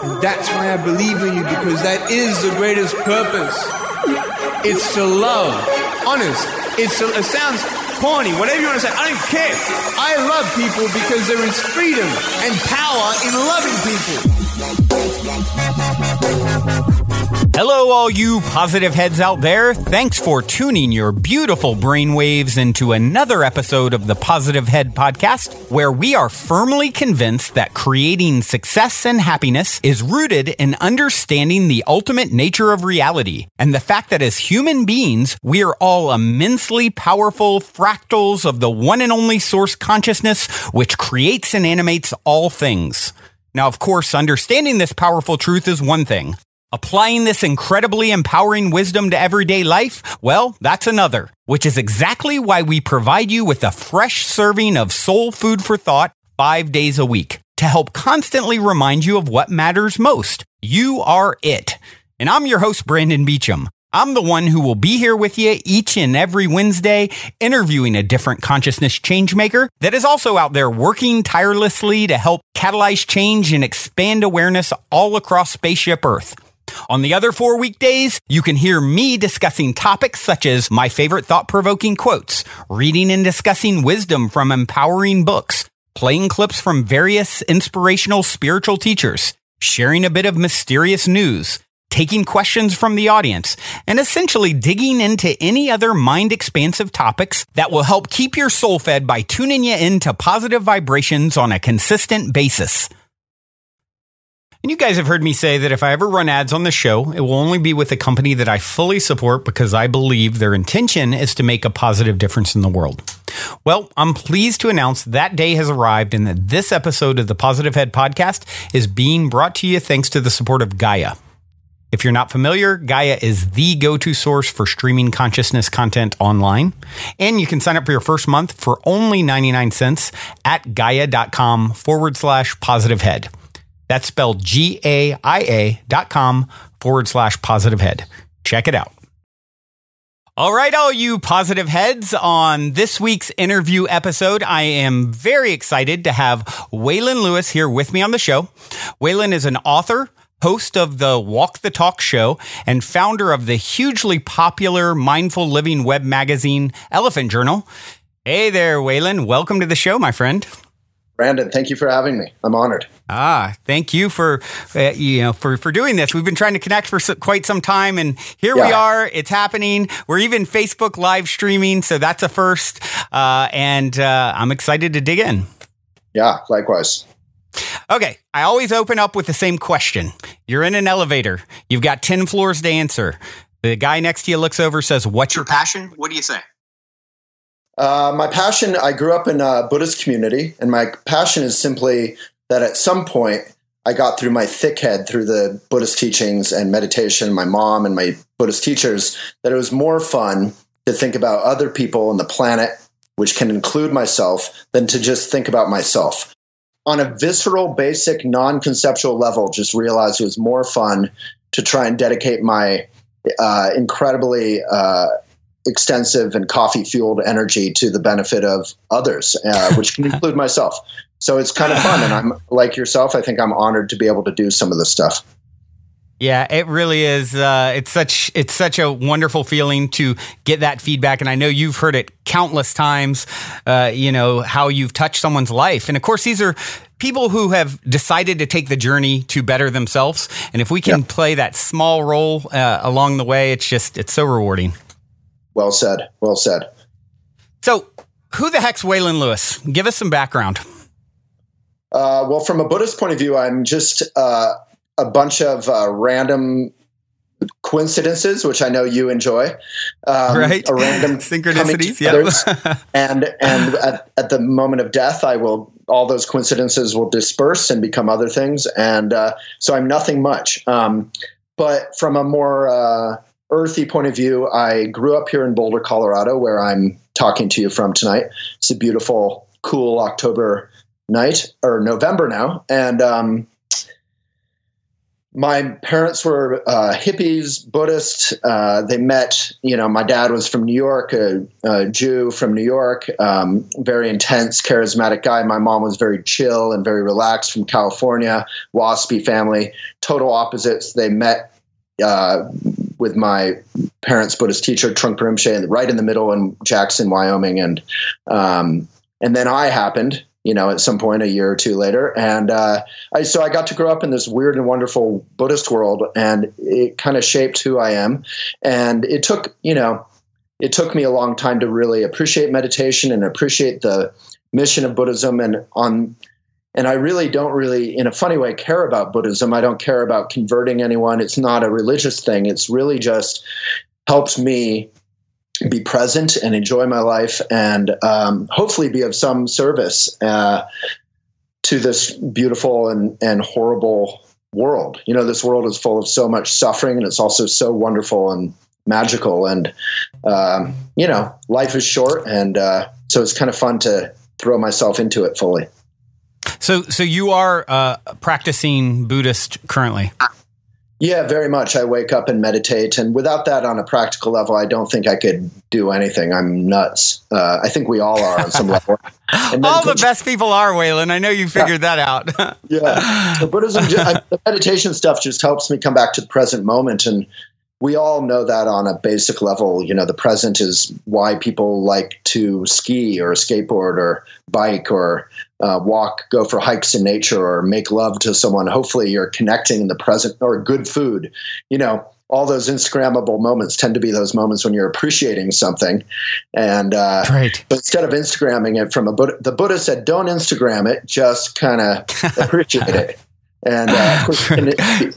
And that's why I believe in you, because that is the greatest purpose. It's to love. Honest. It sounds corny, whatever you want to say. I don't care. I love people because there is freedom and power in loving people. Hello, all you positive heads out there. Thanks for tuning your beautiful brainwaves into another episode of the Positive Head Podcast, where we are firmly convinced that creating success and happiness is rooted in understanding the ultimate nature of reality, and the fact that as human beings, we are all immensely powerful fractals of the one and only source consciousness, which creates and animates all things. Now, of course, understanding this powerful truth is one thing. Applying this incredibly empowering wisdom to everyday life, well, that's another, which is exactly why we provide you with a fresh serving of soul food for thought 5 days a week to help constantly remind you of what matters most. You are it. And I'm your host, Brandon Beecham. I'm the one who will be here with you each and every Wednesday, interviewing a different consciousness changemaker that is also out there working tirelessly to help catalyze change and expand awareness all across Spaceship Earth. On the other 4 weekdays, you can hear me discussing topics such as my favorite thought-provoking quotes, reading and discussing wisdom from empowering books, playing clips from various inspirational spiritual teachers, sharing a bit of mysterious news, taking questions from the audience, and essentially digging into any other mind-expansive topics that will help keep your soul fed by tuning you into positive vibrations on a consistent basis. And you guys have heard me say that if I ever run ads on the show, it will only be with a company that I fully support because I believe their intention is to make a positive difference in the world. Well, I'm pleased to announce that day has arrived and that this episode of the Positive Head Podcast is being brought to you thanks to the support of Gaia. If you're not familiar, Gaia is the go-to source for streaming consciousness content online. And you can sign up for your first month for only 99 cents at gaia.com/positivehead. That's spelled GAIA.com/positivehead. Check it out. All right, all you positive heads, on this week's interview episode, I am very excited to have Waylon Lewis here with me on the show. Waylon is an author, host of the Walk the Talk show, and founder of the hugely popular Mindful Living web magazine, Elephant Journal. Hey there, Waylon. Welcome to the show, my friend. Brandon, thank you for having me. I'm honored. Thank you for doing this. We've been trying to connect for quite some time, and here we are. It's happening. We're even Facebook live streaming, so that's a first. And I'm excited to dig in. Yeah, likewise. Okay, I always open up with the same question. You're in an elevator. You've got 10 floors to answer. The guy next to you looks over, says, "What's your passion?" What do you say? My passion, I grew up in a Buddhist community, and my passion is simply that at some point I got through my thick head through the Buddhist teachings and meditation, my mom and my Buddhist teachers, that it was more fun to think about other people on the planet, which can include myself, than to just think about myself. On a visceral, basic, non-conceptual level, just realized it was more fun to try and dedicate my incredibly extensive and coffee-fueled energy to the benefit of others, which can include myself. So it's kind of fun, and I'm like yourself. I think I'm honored to be able to do some of this stuff. Yeah, it really is. It's such a wonderful feeling to get that feedback, and I know you've heard it countless times. How you've touched someone's life, and of course, these are people who have decided to take the journey to better themselves. And if we can play that small role along the way, it's so rewarding. Well said. Well said. So, who the heck's Waylon Lewis? Give us some background. Well, from a Buddhist point of view, I'm just a bunch of random coincidences, which I know you enjoy. Right. A random synchronicities. Yeah. and at the moment of death, all those coincidences will disperse and become other things. And so I'm nothing much. But from a more earthy point of view, I grew up here in Boulder, Colorado, where I'm talking to you from tonight. It's a beautiful, cool October night, or November now. And My parents were hippies, Buddhist. They met, my dad was from New York, a Jew from New York, very intense, charismatic guy. My mom was very chill and very relaxed from California, waspy family, total opposites. They met with my parents' Buddhist teacher, Trungpa Rinpoche, right in the middle in Jackson, Wyoming. And then I happened, at some point a year or two later. And so I got to grow up in this weird and wonderful Buddhist world, and it kind of shaped who I am. And it took me a long time to really appreciate meditation and appreciate the mission of Buddhism. And I really don't in a funny way, care about Buddhism. I don't care about converting anyone. It's not a religious thing. It's really just helps me be present and enjoy my life, and hopefully be of some service to this beautiful and horrible world. This world is full of so much suffering, and it's also so wonderful and magical. And life is short, and so it's kind of fun to throw myself into it fully. So you are practicing Buddhist currently? Yeah, very much. I wake up and meditate, and without that on a practical level, I don't think I could do anything. I'm nuts. I think we all are on some level. All the best people are, Waylon. I know you figured that out. Yeah. So Buddhism, the meditation stuff just helps me come back to the present moment, and we all know that on a basic level. The present is why people like to ski or skateboard or bike or walk, go for hikes in nature, or make love to someone. Hopefully you're connecting in the present, or good food. All those Instagrammable moments tend to be those moments when you're appreciating something. And right. But instead of Instagramming it from the Buddha said, don't Instagram it, just kind of appreciate it. And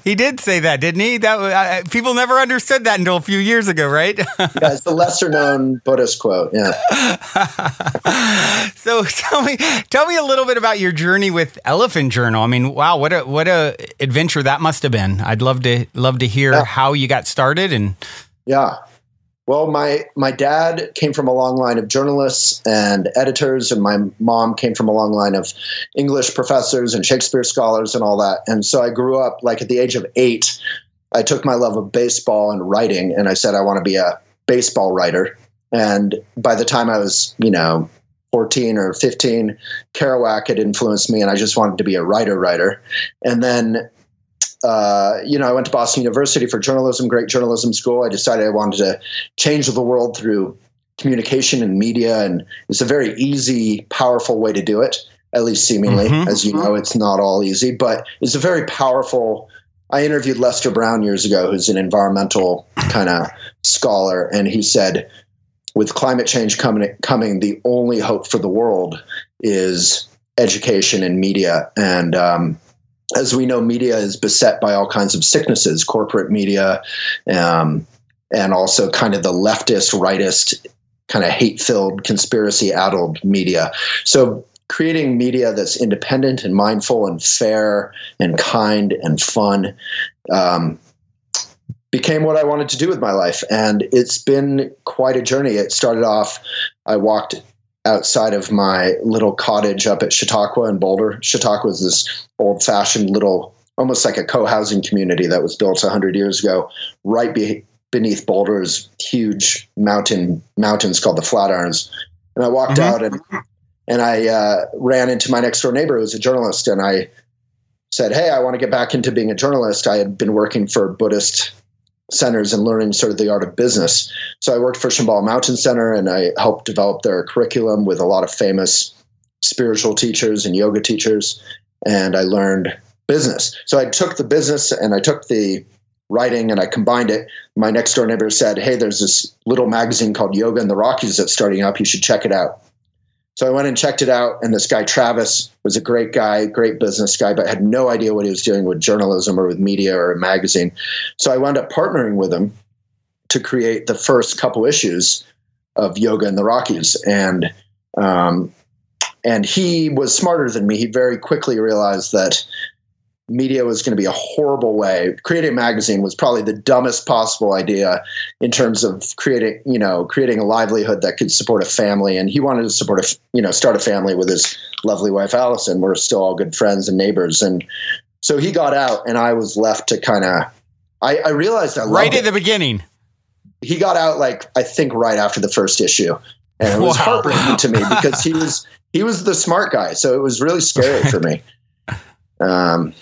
he did say that, didn't he? That people never understood that until a few years ago, right? Yeah, it's the lesser-known Buddhist quote. Yeah. So tell me a little bit about your journey with Elephant Journal. I mean, wow, what a adventure that must have been. I'd love to hear how you got started. And yeah. Well, my dad came from a long line of journalists and editors, and my mom came from a long line of English professors and Shakespeare scholars and all that. And so I grew up, like at the age of 8, I took my love of baseball and writing, and I said, I want to be a baseball writer. And by the time I was, 14 or 15, Kerouac had influenced me, and I just wanted to be a writer. And then I went to Boston University for journalism, great journalism school. I decided I wanted to change the world through communication and media, and it's a very easy, powerful way to do it, at least seemingly. Mm-hmm. As you know, it's not all easy, but it's a very powerful. I interviewed Lester Brown years ago, who's an environmental kind of scholar, and he said, with climate change coming, the only hope for the world is education and media. And as we know, media is beset by all kinds of sicknesses, corporate media, and also kind of the leftist, rightist, kind of hate-filled, conspiracy-addled media. So creating media that's independent and mindful and fair and kind and fun became what I wanted to do with my life. And it's been quite a journey. It started off, I walked outside of my little cottage up at Chautauqua in Boulder. Chautauqua is this old-fashioned little, almost like a co-housing community that was built 100 years ago, right beneath Boulder's huge mountains called the Flatirons. And I walked out and I ran into my next door neighbor who was a journalist, and I said, hey, I want to get back into being a journalist. I had been working for Buddhist centers and learning sort of the art of business. So I worked for Shambhala Mountain Center, and I helped develop their curriculum with a lot of famous spiritual teachers and yoga teachers, and I learned business. So I took the business and I took the writing and I combined it. My next door neighbor said, hey, there's this little magazine called Yoga in the Rockies that's starting up. You should check it out. So I went and checked it out, and this guy, Travis, was a great guy, great business guy, but had no idea what he was doing with journalism or with media or a magazine. So I wound up partnering with him to create the first couple issues of Yoga in the Rockies. And he was smarter than me. He very quickly realized that media was going to be a horrible way. Creating a magazine was probably the dumbest possible idea in terms of creating a livelihood that could support a family. And he wanted to start a family with his lovely wife, Allison. We're still all good friends and neighbors. And So he got out, and I was left to kind of. I realized I loved right at it. the beginning. He got out, like, I think right after the first issue, and it was heartbreaking to me because he was the smart guy, so it was really scary for me. Well,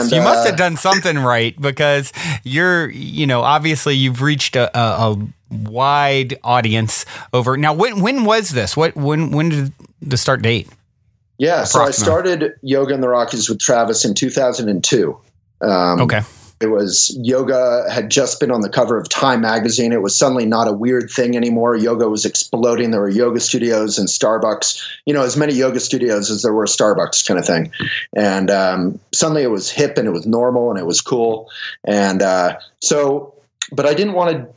you must have done something right, because you're, obviously you've reached a wide audience over. Now, when was this? When did the start date? Yeah, so I started Yoga in the Rockies with Travis in 2002. Okay. It was yoga had just been on the cover of Time magazine. It was suddenly not a weird thing anymore. Yoga was exploding. There were yoga studios and Starbucks, as many yoga studios as there were Starbucks, kind of thing. And suddenly it was hip and it was normal and it was cool. And but I didn't want to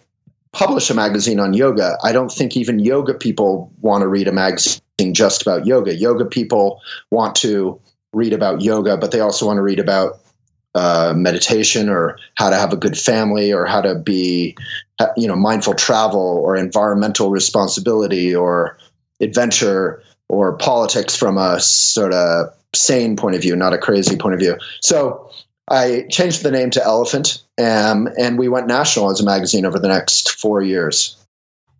publish a magazine on yoga. I don't think even yoga people want to read a magazine just about yoga. Yoga people want to read about yoga, but they also want to read about meditation, or how to have a good family, or how to be, mindful travel, or environmental responsibility, or adventure, or politics from a sort of sane point of view, not a crazy point of view. So I changed the name to Elephant, and we went national as a magazine over the next 4 years.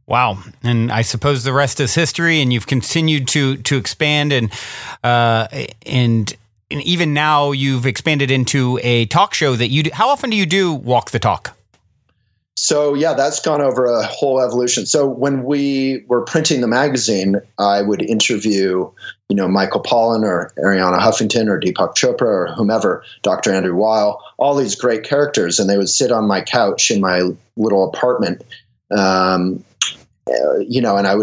Wow. And I suppose the rest is history, and you've continued to expand, and even now you've expanded into a talk show that you do. How often do you do Walk the Talk? So yeah, that's gone over a whole evolution. So when we were printing the magazine, I would interview, Michael Pollan or Arianna Huffington or Deepak Chopra or whomever, Dr. Andrew Weil, all these great characters, and they would sit on my couch in my little apartment. And I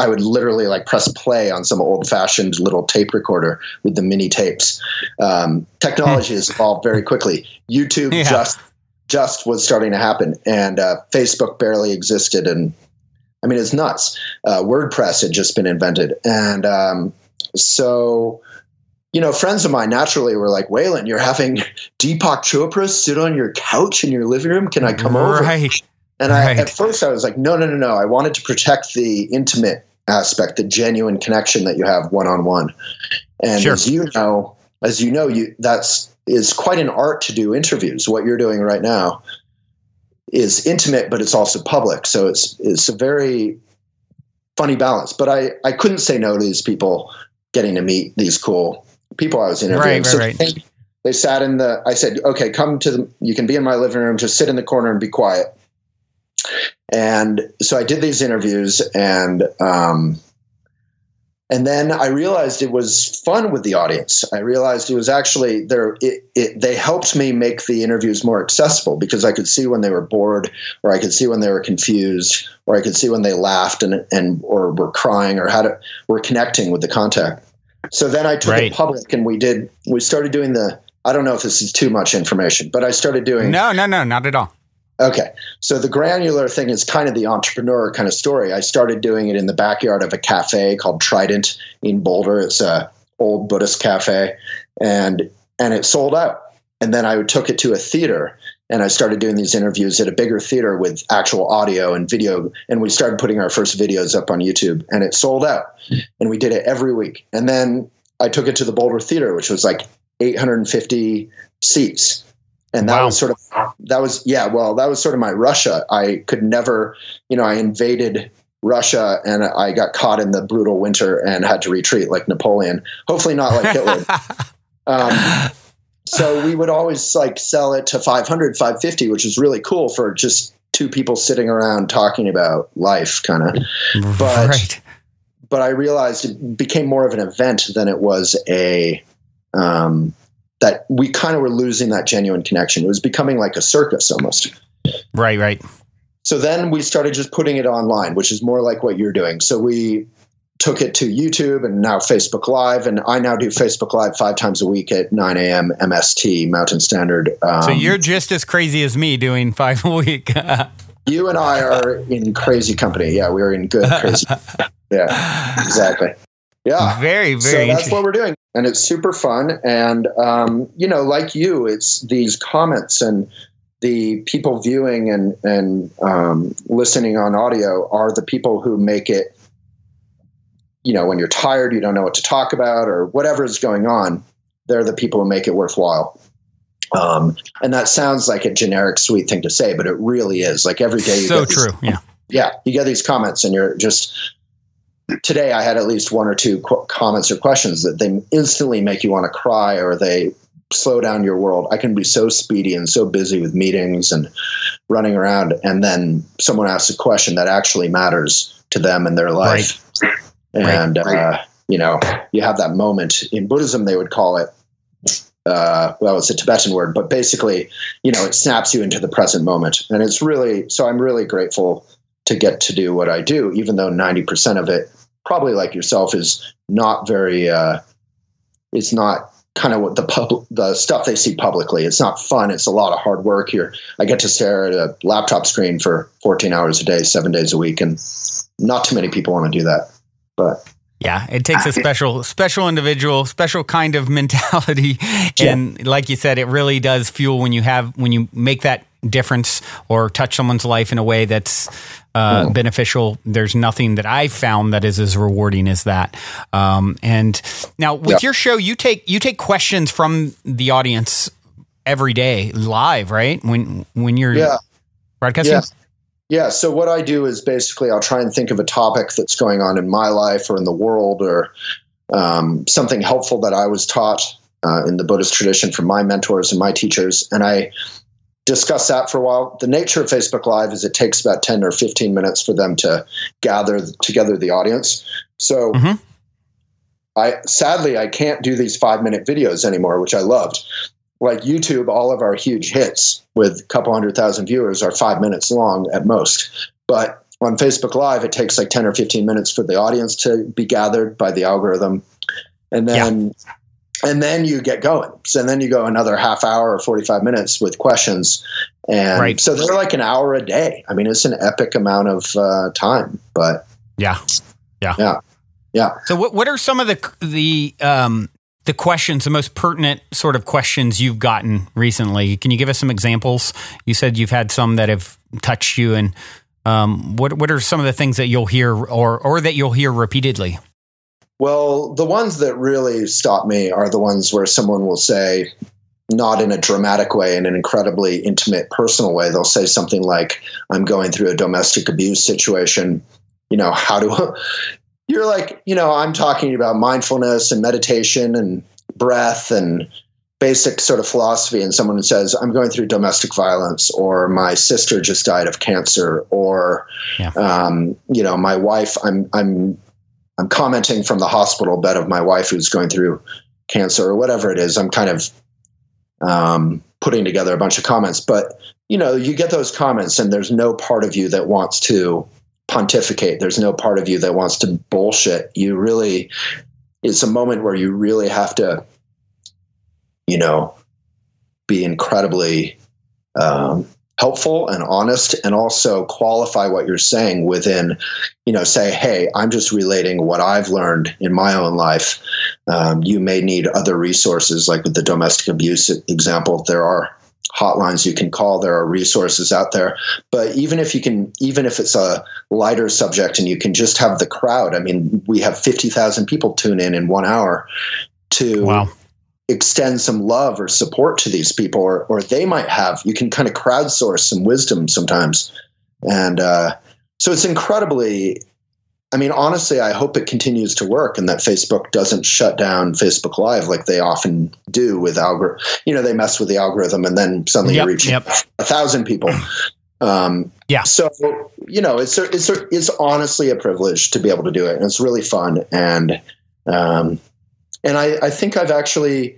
would literally like press play on some old fashioned little tape recorder with the mini tapes. Technology has evolved very quickly. YouTube just was starting to happen, and Facebook barely existed. And I mean, it's nuts. WordPress had just been invented. And so, friends of mine naturally were like, Waylon, you're having Deepak Chopra sit on your couch in your living room. Can I come over? And at first I was like, no. I wanted to protect the intimate aspect, the genuine connection that you have one-on-one. And sure. as you know, is quite an art to do interviews. What you're doing right now is intimate, but it's also public. So it's a very funny balance. But I couldn't say no to these people getting to meet these cool people I was interviewing. Right. They sat I said, okay, you can be in my living room, just sit in the corner and be quiet. And so I did these interviews, and then I realized it was fun with the audience. I realized it was actually they helped me make the interviews more accessible, because I could see when they were bored, or I could see when they were confused, or I could see when they laughed or were crying, or were connecting with the content. So then I took it public, and we started doing I don't know if this is too much information, but I started doing. No, not at all. Okay. So the granular thing is kind of the entrepreneur kind of story. I started doing it in the backyard of a cafe called Trident in Boulder. It's a old Buddhist cafe, and it sold out. And then I took it to a theater, and I started doing these interviews at a bigger theater with actual audio and video. And we started putting our first videos up on YouTube, and it sold out, and we did it every week. And then I took it to the Boulder Theater, which was like 850 seats. And that was sort of my Russia. I could never, I invaded Russia, and I got caught in the brutal winter and had to retreat like Napoleon, hopefully not like Hitler. So we would always like sell it to 500, 550, which is really cool for just two people sitting around talking about life kind of. But I realized it became more of an event than it was that we kind of were losing that genuine connection. It was becoming like a circus almost. Right. So then we started just putting it online, which is more like what you're doing. So we took it to YouTube and now Facebook Live. And I now do Facebook Live 5 times a week at 9 a.m. MST, Mountain Standard. So you're just as crazy as me doing 5 a week. You and I are in crazy company. Yeah, we're in good crazy. Yeah, exactly. Yeah. Very, very So that's what we're doing. And it's super fun. And, like you, it's these comments and the people viewing and listening on audio are the people who make it, when you're tired, you don't know what to talk about or whatever is going on. they're the people who make it worthwhile. And that sounds like a generic, sweet thing to say, but it really is. Like every day, so true. Yeah, you get these comments, and you're just. Today, I had at least one or two comments or questions that they instantly make you want to cry, or they slow down your world. I can be so speedy and so busy with meetings and running around, and then someone asks a question that actually matters to them in their life. Right. And you have that moment. In Buddhism, they would call it. Well, it's a Tibetan word, but basically, it snaps you into the present moment. And it's really, so I'm really grateful to get to do what I do, even though 90% of it, probably like yourself, is not very, it's not kind of what the stuff they see publicly. It's not fun. It's a lot of hard work here. I get to stare at a laptop screen for 14 hours a day, 7 days a week. And not too many people want to do that, but yeah, it takes a special individual, special kind of mentality. And like you said, it really does fuel when you make that difference or touch someone's life in a way that's beneficial. There's nothing that I've found that is as rewarding as that. And now with your show, you take questions from the audience every day live, right? When you're broadcasting? Yeah. So what I do is basically I'll try and think of a topic that's going on in my life or in the world, or something helpful that I was taught in the Buddhist tradition from my mentors and my teachers. And I discuss that for a while. The nature of Facebook Live is it takes about 10 or 15 minutes for them to gather together the audience. So sadly, I can't do these 5-minute videos anymore, which I loved. Like YouTube, all of our huge hits with a couple 100,000 viewers are 5 minutes long at most. But on Facebook Live, it takes like 10 or 15 minutes for the audience to be gathered by the algorithm. And then you get going. So then you go another half hour or 45 minutes with questions. And so they're like an hour a day. I mean, it's an epic amount of time, but yeah. So what are some of the questions, the most pertinent sort of questions you've gotten recently? Can you give us some examples? You said you've had some that have touched you, and what are some of the things that you'll hear or that you'll hear repeatedly? Well, the ones that really stop me are the ones where someone will say, not in a dramatic way, in an incredibly intimate, personal way, they'll say something like, I'm going through a domestic abuse situation. You're like, I'm talking about mindfulness and meditation and breath and basic sort of philosophy. And someone says, I'm going through domestic violence, or my sister just died of cancer, or, my wife, I'm commenting from the hospital bed of my wife who's going through cancer, or whatever it is. I'm kind of putting together a bunch of comments, but you get those comments and there's no part of you that wants to pontificate. There's no part of you that wants to bullshit. It's a moment where you really have to, be incredibly helpful and honest, and also qualify what you're saying within, say, hey, I'm just relating what I've learned in my own life. You may need other resources, like with the domestic abuse example. There are hotlines you can call. There are resources out there. But even if it's a lighter subject and you can just have the crowd, I mean, we have 50,000 people tune in 1 hour to extend some love or support to these people, or they might have, you can kind of crowdsource some wisdom sometimes. And so it's incredibly, I mean, honestly, I hope it continues to work and that Facebook doesn't shut down Facebook Live like they often do with they mess with the algorithm and then suddenly you reach 1,000 people. So, it's honestly a privilege to be able to do it. And it's really fun. And I think I've actually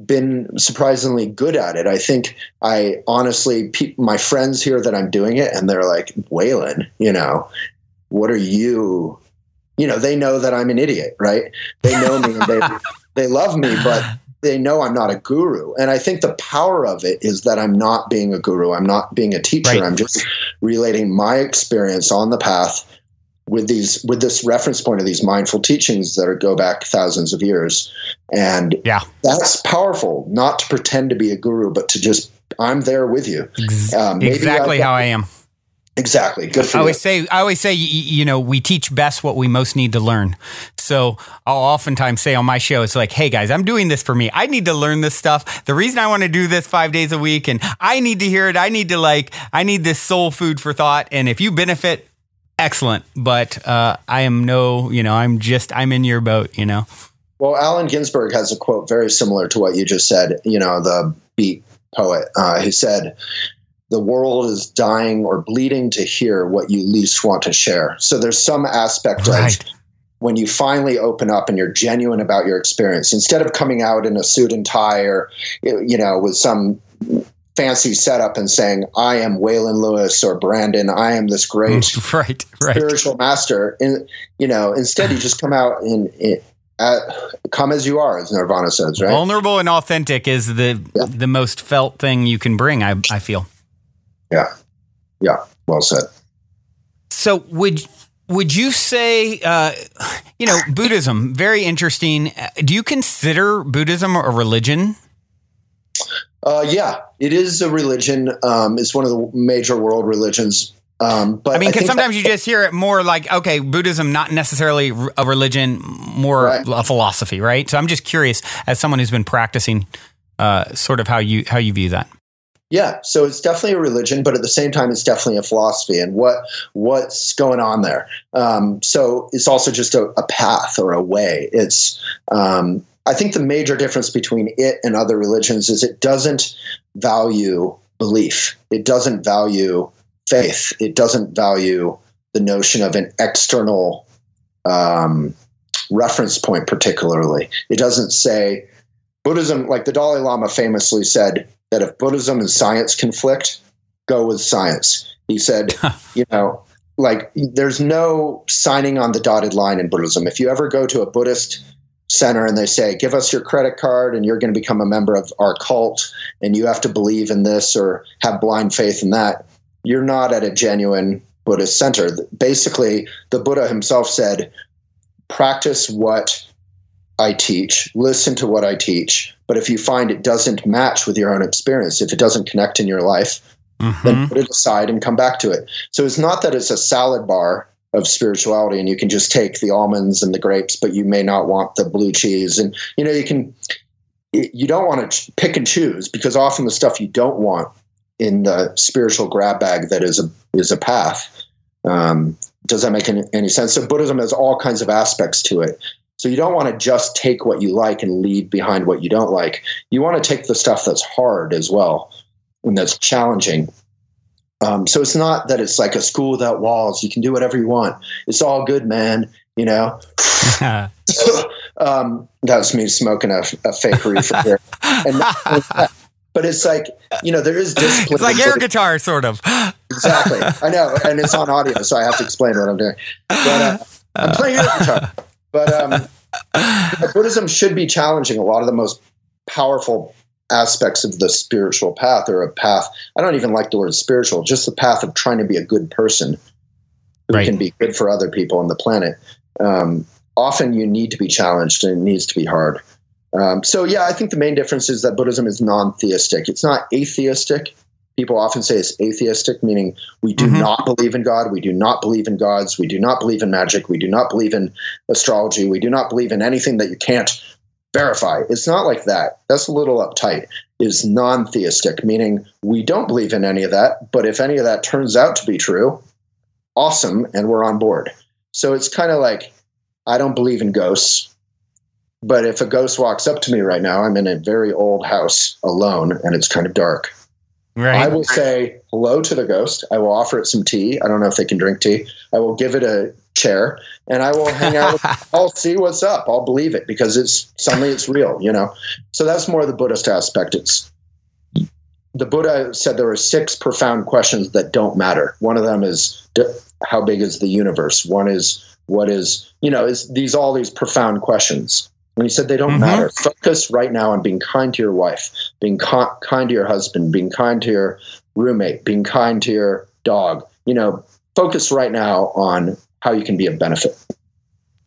been surprisingly good at it. I think I honestly, my friends hear that I'm doing it and they're like, Waylon, what are you, they know that I'm an idiot, right? They know me and they love me, but they know I'm not a guru. And I think the power of it is that I'm not being a guru. I'm not being a teacher. Right. I'm just relating my experience on the path with this reference point of these mindful teachings that go back thousands of years. And that's powerful, not to pretend to be a guru, but to just, I'm there with you. Exactly how I am. Exactly. Good for I you. always say, we teach best what we most need to learn. So I'll oftentimes say on my show, it's like, hey guys, I'm doing this for me. I need to learn this stuff. The reason I want to do this 5 days a week, and I need to hear it. I need this soul food for thought. And if you benefit, excellent. But I'm in your boat, Well, Allen Ginsberg has a quote very similar to what you just said, the beat poet. He said, "The world is dying or bleeding to hear what you least want to share." So there's some aspect of when you finally open up and you're genuine about your experience, instead of coming out in a suit and tie or, with some fancy setup and saying, "I am Waylon Lewis," or "Brandon, I am this great spiritual master." Instead you just come out come as you are, as Nirvana says, right? Vulnerable and authentic is the most felt thing you can bring, I feel. Yeah. Well said. So would you say, Buddhism, very interesting. Do you consider Buddhism a religion? Yeah, it is a religion. It's one of the major world religions. But because sometimes you just hear it more like, okay, Buddhism, not necessarily a religion, more a philosophy, right? So I'm just curious, as someone who's been practicing, sort of how you view that. Yeah, so it's definitely a religion, but at the same time, it's definitely a philosophy. And what's going on there? So it's also just a path or a way. It's I think the major difference between it and other religions is it doesn't value belief. It doesn't value faith. It doesn't value the notion of an external reference point particularly. It doesn't say Buddhism, like the Dalai Lama famously said, that if Buddhism and science conflict, go with science. He said, there's no signing on the dotted line in Buddhism. If you ever go to a Buddhist center and they say, give us your credit card and you're going to become a member of our cult and you have to believe in this or have blind faith in that, you're not at a genuine Buddhist center. Basically, the Buddha himself said, practice what I teach, listen to what I teach. But if you find it doesn't match with your own experience, if it doesn't connect in your life, then put it aside and come back to it. So it's not that it's a salad bar of spirituality and you can just take the almonds and the grapes, but you may not want the blue cheese. And, you don't want to pick and choose, because often the stuff you don't want in the spiritual grab bag that is a path. Does that make any sense? So Buddhism has all kinds of aspects to it. So you don't want to just take what you like and leave behind what you don't like. You want to take the stuff that's hard as well and that's challenging. So it's not that it's like a school without walls. You can do whatever you want. It's all good, man. That's me smoking a fake reefer here. But it's like, there is discipline. It's like air guitar, sort of. Exactly. I know. And it's on audio, so I have to explain what I'm doing. But I'm playing air guitar. But Buddhism should be challenging a lot of the most powerful aspects of the spiritual path, or a path. I don't even like the word spiritual, just the path of trying to be a good person who can be good for other people on the planet. Often you need to be challenged and it needs to be hard. I think the main difference is that Buddhism is non-theistic. It's not atheistic. People often say it's atheistic, meaning we do not believe in God. We do not believe in gods. We do not believe in magic. We do not believe in astrology. We do not believe in anything that you can't verify. It's not like that. That's a little uptight. It's non-theistic, meaning we don't believe in any of that. But if any of that turns out to be true, awesome, and we're on board. So it's kind of like, I don't believe in ghosts. But if a ghost walks up to me right now, I'm in a very old house alone and it's kind of dark. Right. I will say hello to the ghost. I will offer it some tea. I don't know if they can drink tea. I will give it a chair and I will hang out with it. I'll see what's up. I'll believe it because it's real, So that's more the Buddhist aspect. The Buddha said there are 6 profound questions that don't matter. One of them is how big is the universe? One is what is, is all these profound questions. And he said they don't matter. Focus right now on being kind to your wife, being kind to your husband, being kind to your roommate, being kind to your dog. Focus right now on how you can be of benefit.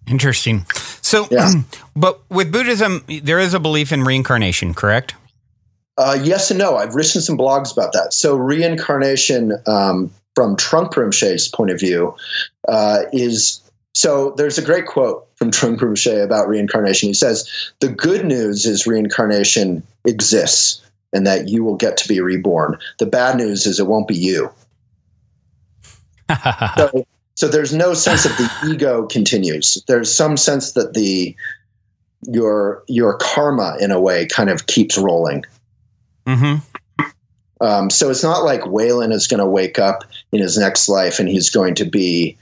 Interesting. So, but with Buddhism, there is a belief in reincarnation, correct? Yes and no. I've written some blogs about that. So reincarnation, from Trungpa Rinpoche's point of view, so there's a great quote from Trungpa Rinpoche about reincarnation. He says, "The good news is reincarnation exists and that you will get to be reborn. The bad news is it won't be you." So there's no sense that the ego continues. There's some sense that your karma, in a way, kind of keeps rolling. Mm-hmm. So it's not like Waylon is going to wake up in his next life and he's going to be,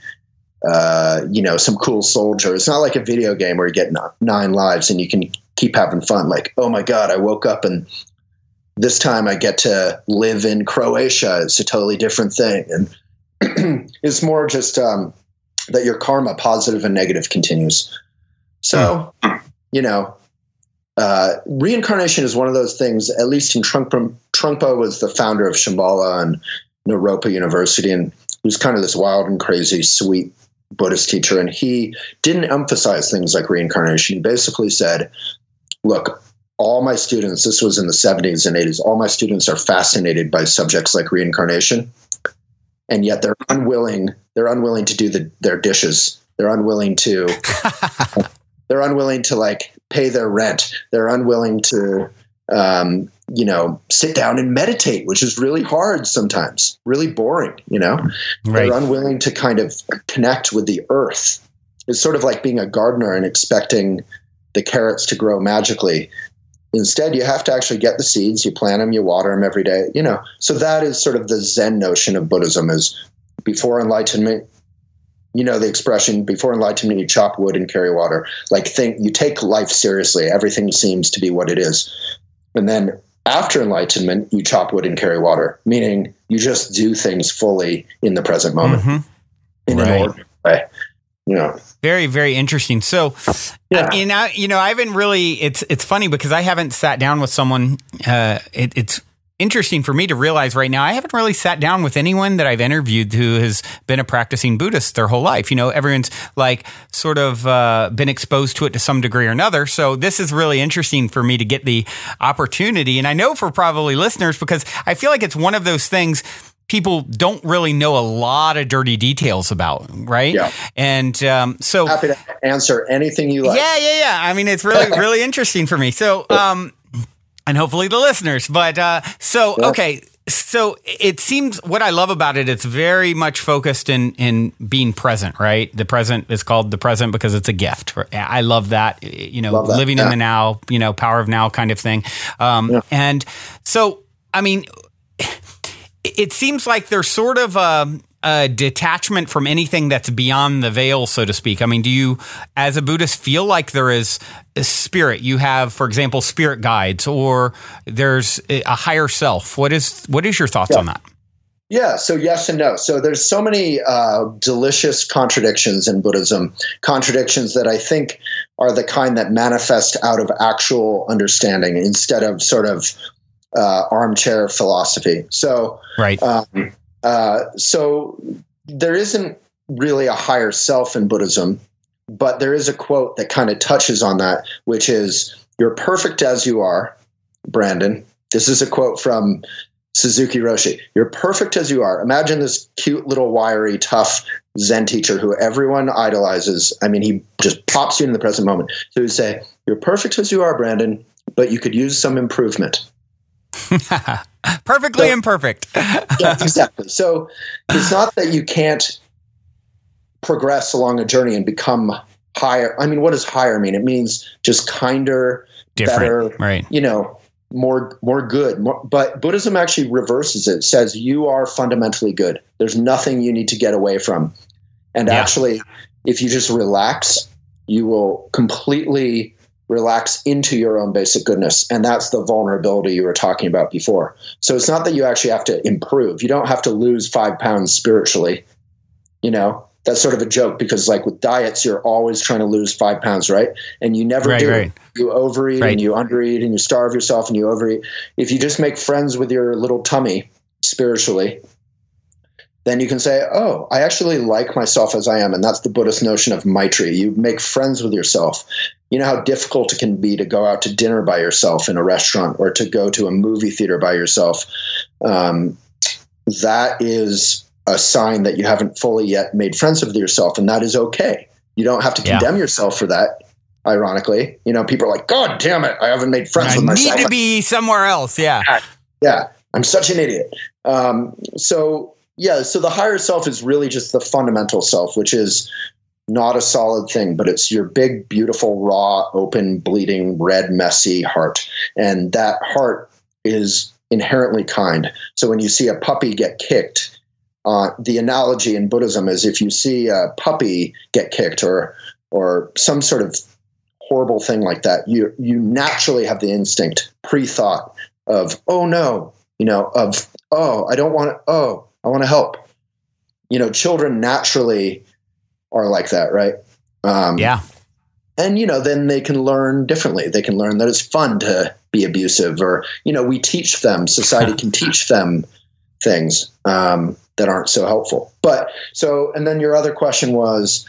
some cool soldier. It's not like a video game where you get 9 lives and you can keep having fun. Like, oh my God, I woke up and this time I get to live in Croatia. It's a totally different thing. And it's more just that your karma, positive and negative, continues. So, reincarnation is one of those things, at least in Trungpa was the founder of Shambhala and Naropa University, and he was kind of this wild and crazy, sweet Buddhist teacher. And he didn't emphasize things like reincarnation. He basically said, look, all my students, this was in the 70s and 80s, all my students are fascinated by subjects like reincarnation. And yet they're unwilling to do their dishes. They're unwilling to like pay their rent. They're unwilling to, sit down and meditate, which is really hard sometimes, really boring, Right. They're unwilling to kind of connect with the earth. It's sort of like being a gardener and expecting the carrots to grow magically. Instead, you have to actually get the seeds, you plant them, you water them every day, So that is sort of the Zen notion of Buddhism is before enlightenment, the expression, before enlightenment, you chop wood and carry water. You take life seriously. Everything seems to be what it is. And then after enlightenment, you chop wood and carry water, meaning you just do things fully in the present moment in an ordinary way. Very, very interesting. So, I haven't really, it's funny because I haven't sat down with someone, it's interesting for me to realize right now, I haven't really sat down with anyone that I've interviewed who has been a practicing Buddhist their whole life. Everyone's like sort of been exposed to it to some degree or another. So this is really interesting for me to get the opportunity. And I know for probably listeners, because I feel like it's one of those things people don't really know a lot of dirty details about, right? Yeah. And so happy to answer anything you like. Yeah. I mean, it's really, really interesting for me. So, and hopefully the listeners. But okay. So it seems what I love about it, it's very much focused in being present, right? The present is called the present because it's a gift. I love that, living in the now, power of now kind of thing. And so, I mean, it seems like there's sort of a detachment from anything that's beyond the veil, so to speak. I mean, do you, as a Buddhist, feel like there is a spirit? You have, for example, spirit guides, or there's a higher self. What is your thoughts on that? Yeah, so yes and no. So there's so many delicious contradictions in Buddhism, contradictions that I think are the kind that manifest out of actual understanding instead of sort of armchair philosophy. So, right. So there isn't really a higher self in Buddhism, but there is a quote that kind of touches on that, which is, "You're perfect as you are, Brandon." This is a quote from Suzuki Roshi. "You're perfect as you are." Imagine this cute little wiry, tough Zen teacher who everyone idolizes. I mean, he just pops you in the present moment. So he'd say, "You're perfect as you are, Brandon, but you could use some improvement." Perfectly imperfect. Yeah, exactly. So it's not that you can't progress along a journey and become higher. I mean, what does higher mean? It means just kinder, better, right? More good. But Buddhism actually reverses it. It says you are fundamentally good. There's nothing you need to get away from. And actually, if you just relax, you will completely relax into your own basic goodness. And that's the vulnerability you were talking about before. So it's not that you actually have to improve. You don't have to lose 5 pounds spiritually. That's sort of a joke because like with diets, you're always trying to lose 5 pounds, right? And you never do. Right. You overeat and you undereat and you starve yourself and you overeat. If you just make friends with your little tummy spiritually, then you can say, oh, I actually like myself as I am. And that's the Buddhist notion of Maitri. You make friends with yourself. You know how difficult it can be to go out to dinner by yourself in a restaurant or to go to a movie theater by yourself. That is a sign that you haven't fully yet made friends with yourself, and that is okay. You don't have to condemn yourself for that. Ironically, people are like, God damn it, I haven't made friends with myself. I need to be somewhere else. Yeah. Yeah. I'm such an idiot. So the higher self is really just the fundamental self, which is not a solid thing, but it's your big, beautiful, raw, open, bleeding, red, messy heart. And that heart is inherently kind. So when you see a puppy get kicked, the analogy in Buddhism is if you see a puppy get kicked or some sort of horrible thing like that, you naturally have the instinct, pre-thought of, oh no, I don't want to, I want to help. Children naturally are like that, right? And, then they can learn differently. They can learn that it's fun to be abusive, or, we teach them, society can teach them things that aren't so helpful. And then your other question was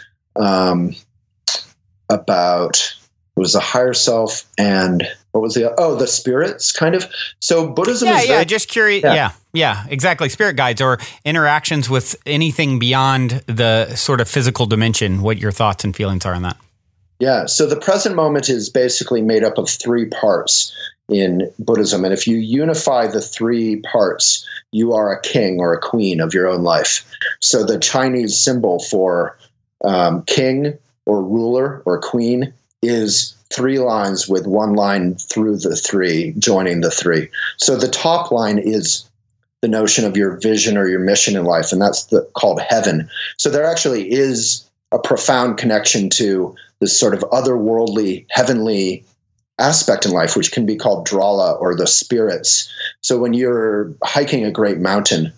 about, it was the higher self and what was the spirits kind of. So Buddhism is just curious. Yeah, exactly. Spirit guides or interactions with anything beyond the sort of physical dimension, what your thoughts and feelings are on that. Yeah. So the present moment is basically made up of 3 parts in Buddhism. And if you unify the 3 parts, you are a king or a queen of your own life. So the Chinese symbol for king or ruler or queen is 3 lines with 1 line through the 3, joining the 3. So the top line is the notion of your vision or your mission in life, and that's called heaven. So there actually is a profound connection to this sort of otherworldly, heavenly aspect in life, which can be called drala or the spirits. So when you're hiking a great mountain,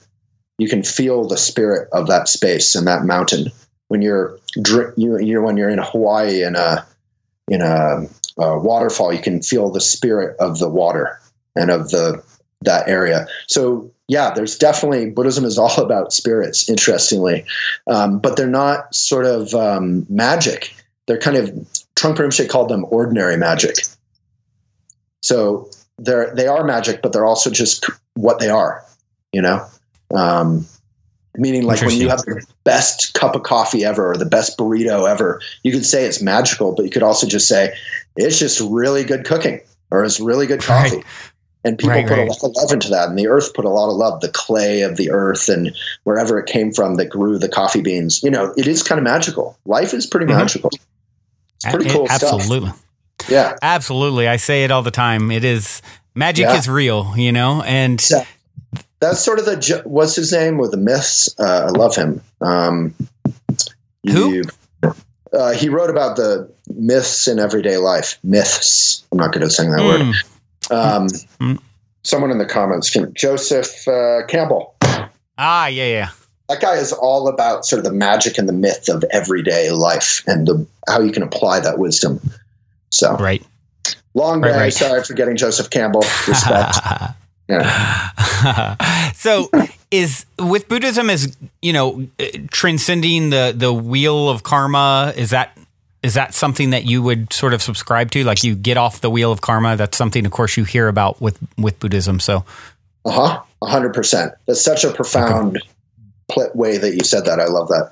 you can feel the spirit of that space and that mountain. When you're in Hawaii in a waterfall, you can feel the spirit of the water and of that area. So there's definitely, Buddhism is all about spirits, interestingly, but they're not sort of magic. They're kind of, Trungpa Rinpoche called them ordinary magic. So they are magic, but they're also just what they are, meaning like when you have the best cup of coffee ever or the best burrito ever, you could say it's magical, but you could also just say it's just really good cooking or it's really good coffee. Right. And people put a lot of love into that. And the earth put a lot of love, the clay of the earth and wherever it came from that grew the coffee beans. It is kind of magical. Life is pretty magical. It's pretty cool stuff. Absolutely. Yeah. Absolutely. I say it all the time. It is, magic is real, and that's sort of what's his name with the myths. I love him. Who? He wrote about the myths in everyday life. Myths. I'm not good at saying that word. Someone in the comments, Joseph Campbell. Yeah. That guy is all about sort of the magic and the myth of everyday life and how you can apply that wisdom. So long day. Sorry for getting Joseph Campbell. Respect. So with Buddhism is, transcending the wheel of karma. Is that something that you would sort of subscribe to? Like you get off the wheel of karma. That's something, of course, you hear about with Buddhism. So, 100%. That's such a profound way that you said that. I love that.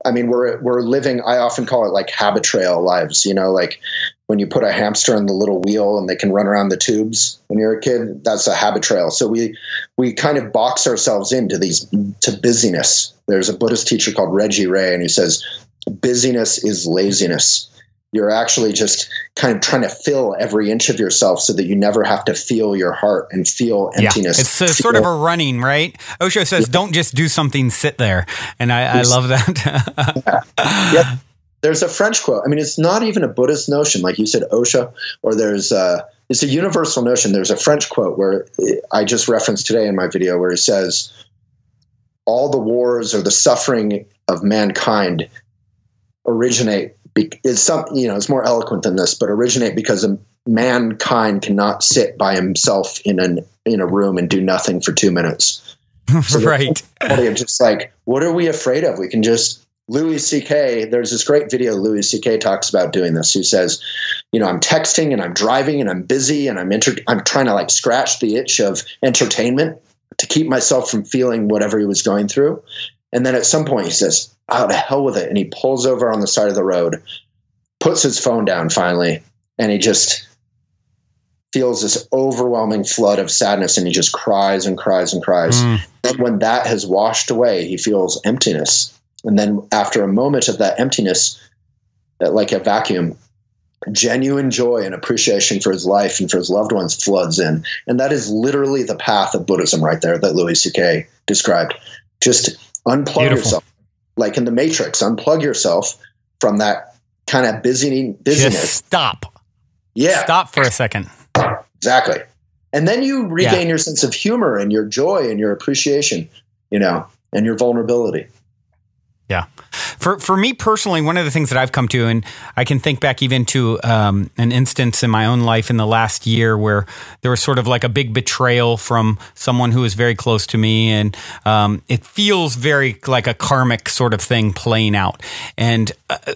I mean, we're living, I often call it like habit trail lives, like when you put a hamster in the little wheel and they can run around the tubes when you're a kid, that's a habit trail. So we kind of box ourselves into to busyness. There's a Buddhist teacher called Reggie Ray, and he says, busyness is laziness. You're actually just kind of trying to fill every inch of yourself so that you never have to feel your heart and feel emptiness. It's sort of a running, right? Osho says, don't just do something, sit there. And I love that. Yeah. There's a French quote. I mean, it's not even a Buddhist notion, like you said, Osho, or it's a universal notion. There's a French quote where I just referenced today in my video where he says, all the wars or the suffering of mankind originate. It's more eloquent than this, but originate because mankind cannot sit by himself in a room and do nothing for 2 minutes. So right. I'm just like, what are we afraid of? We can just. Louis C.K., there's this great video Louis C.K. talks about doing this. He says, I'm texting and I'm driving and I'm busy and I'm trying to like scratch the itch of entertainment to keep myself from feeling whatever he was going through. And then at some point he says, "Oh, to hell with it." And he pulls over on the side of the road, puts his phone down finally, and he just feels this overwhelming flood of sadness, and he just cries and cries and cries. And when that has washed away, he feels emptiness. And then after a moment of that emptiness, like a vacuum, genuine joy and appreciation for his life and for his loved ones floods in. And that is literally the path of Buddhism right there that Louis C.K. described. Just unplug yourself. Like in the Matrix, unplug yourself from that kind of busyness. Just stop. Yeah. Stop for a second. Exactly. And then you regain your sense of humor and your joy and your appreciation, and your vulnerability. Yeah. For me personally, one of the things that I've come to, and I can think back even to an instance in my own life in the last year where there was sort of like a big betrayal from someone who was very close to me. And it feels very like a karmic sort of thing playing out. And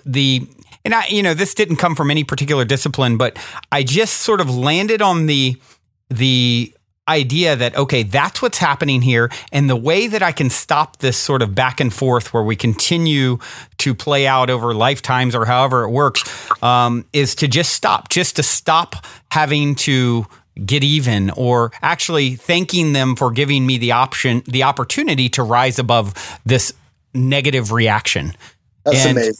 this didn't come from any particular discipline, but I just sort of landed on the idea that, okay, that's what's happening here. And the way that I can stop this sort of back and forth where we continue to play out over lifetimes or however it works, is to just to stop having to get even, or actually thanking them for giving me the opportunity to rise above this negative reaction. That's amazing.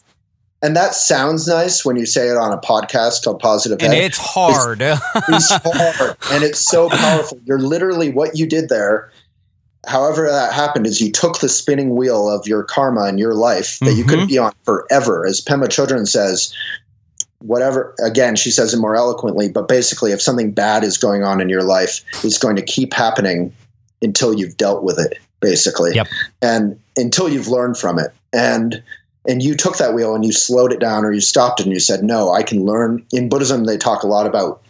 And that sounds nice when you say it on a podcast called Positive Head. And it's hard. It's hard. And it's so powerful. You're literally, what you did there, however that happened, is you took the spinning wheel of your karma in your life that you could be on forever. As Pema Chodron says, whatever, again, she says it more eloquently, but basically if something bad is going on in your life, it's going to keep happening until you've dealt with it, basically. Yep. And until you've learned from it. And you took that wheel and you slowed it down, or you stopped it and you said, no, I can learn. In Buddhism, they talk a lot about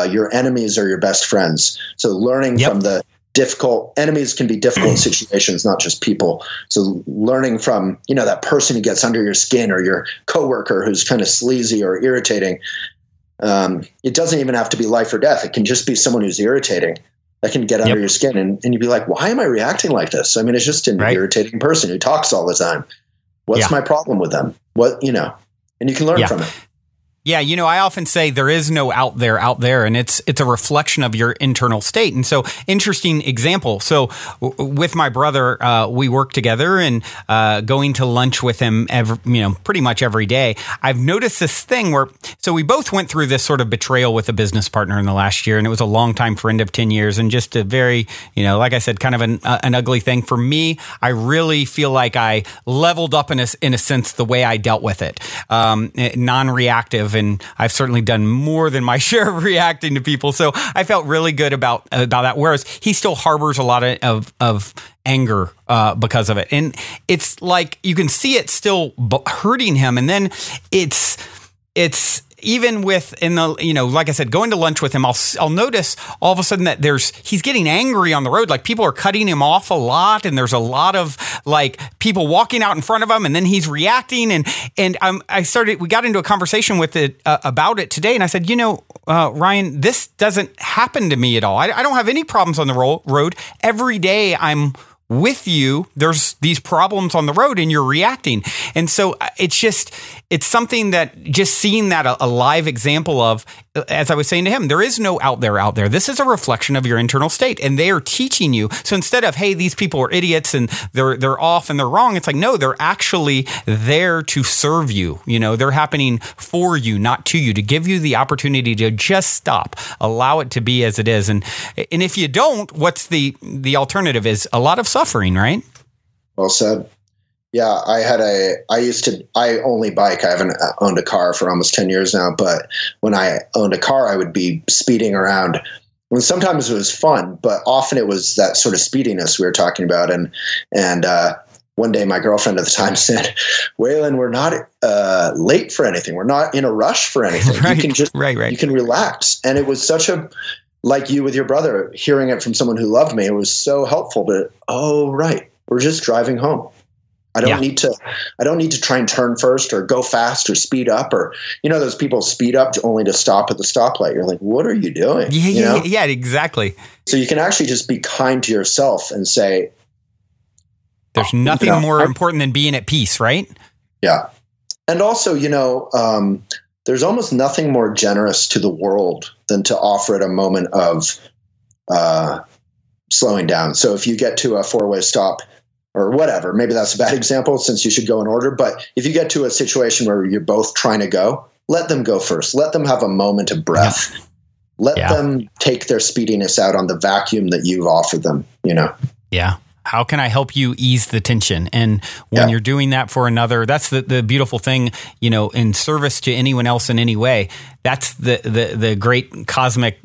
your enemies are your best friends. So learning from the difficult, enemies can be difficult situations, not just people. So learning from, that person who gets under your skin, or your coworker who's kind of sleazy or irritating. It doesn't even have to be life or death. It can just be someone who's irritating that can get under your skin. And you'd be like, why am I reacting like this? I mean, it's just an irritating person who talks all the time. What's my problem with them? And you can learn from it. Yeah, I often say there is no out there, and it's a reflection of your internal state. And so, interesting example. So, with my brother, we work together, and going to lunch with him pretty much every day. I've noticed this thing where, so we both went through this sort of betrayal with a business partner in the last year, and it was a longtime friend of 10 years, and just a very, like I said, kind of an ugly thing. For me, I really feel like I leveled up in a sense the way I dealt with it, non-reactive. And I've certainly done more than my share of reacting to people. So I felt really good about that. Whereas he still harbors a lot of anger because of it. And it's like, you can see it still hurting him. And then it's even with like I said, going to lunch with him, I'll notice all of a sudden that he's getting angry on the road. Like people are cutting him off a lot, and there's a lot of like people walking out in front of him, and then he's reacting. And we got into a conversation with it about it today, and I said, Ryan, this doesn't happen to me at all. I don't have any problems on the road. Every day I'm with you, there's these problems on the road and you're reacting. And so it's something that just seeing that a live example of, as I was saying to him, there is no out there. This is a reflection of your internal state, and they are teaching you. So instead of, hey, these people are idiots and they're off and they're wrong, it's like, no, they're actually there to serve you. They're happening for you, not to you, to give you the opportunity to just stop, allow it to be as it is. And if you don't, what's the alternative is a lot of suffering, right? Well said. Yeah, I only bike. I haven't owned a car for almost 10 years now, but when I owned a car, I would be speeding around. And sometimes it was fun, but often it was that sort of speediness we were talking about. And one day my girlfriend at the time said, Waylon, we're not late for anything. We're not in a rush for anything. Right, you can just, right. You can relax. And it was such like you with your brother, hearing it from someone who loved me, it was so helpful. But, we're just driving home. I don't need to try and turn first or go fast or speed up, or, those people speed up only to stop at the stoplight. You're like, what are you doing? Yeah, exactly. So you can actually just be kind to yourself and say, There's nothing more important than being at peace, right? Yeah. And also, there's almost nothing more generous to the world than to offer it a moment of slowing down. So if you get to a four-way stop or whatever, maybe that's a bad example since you should go in order. But if you get to a situation where you're both trying to go, let them go first. Let them have a moment of breath. Let them take their speediness out on the vacuum that you've offered them, Yeah. How can I help you ease the tension? And when you're doing that for another, that's the beautiful thing, in service to anyone else in any way. That's the great cosmic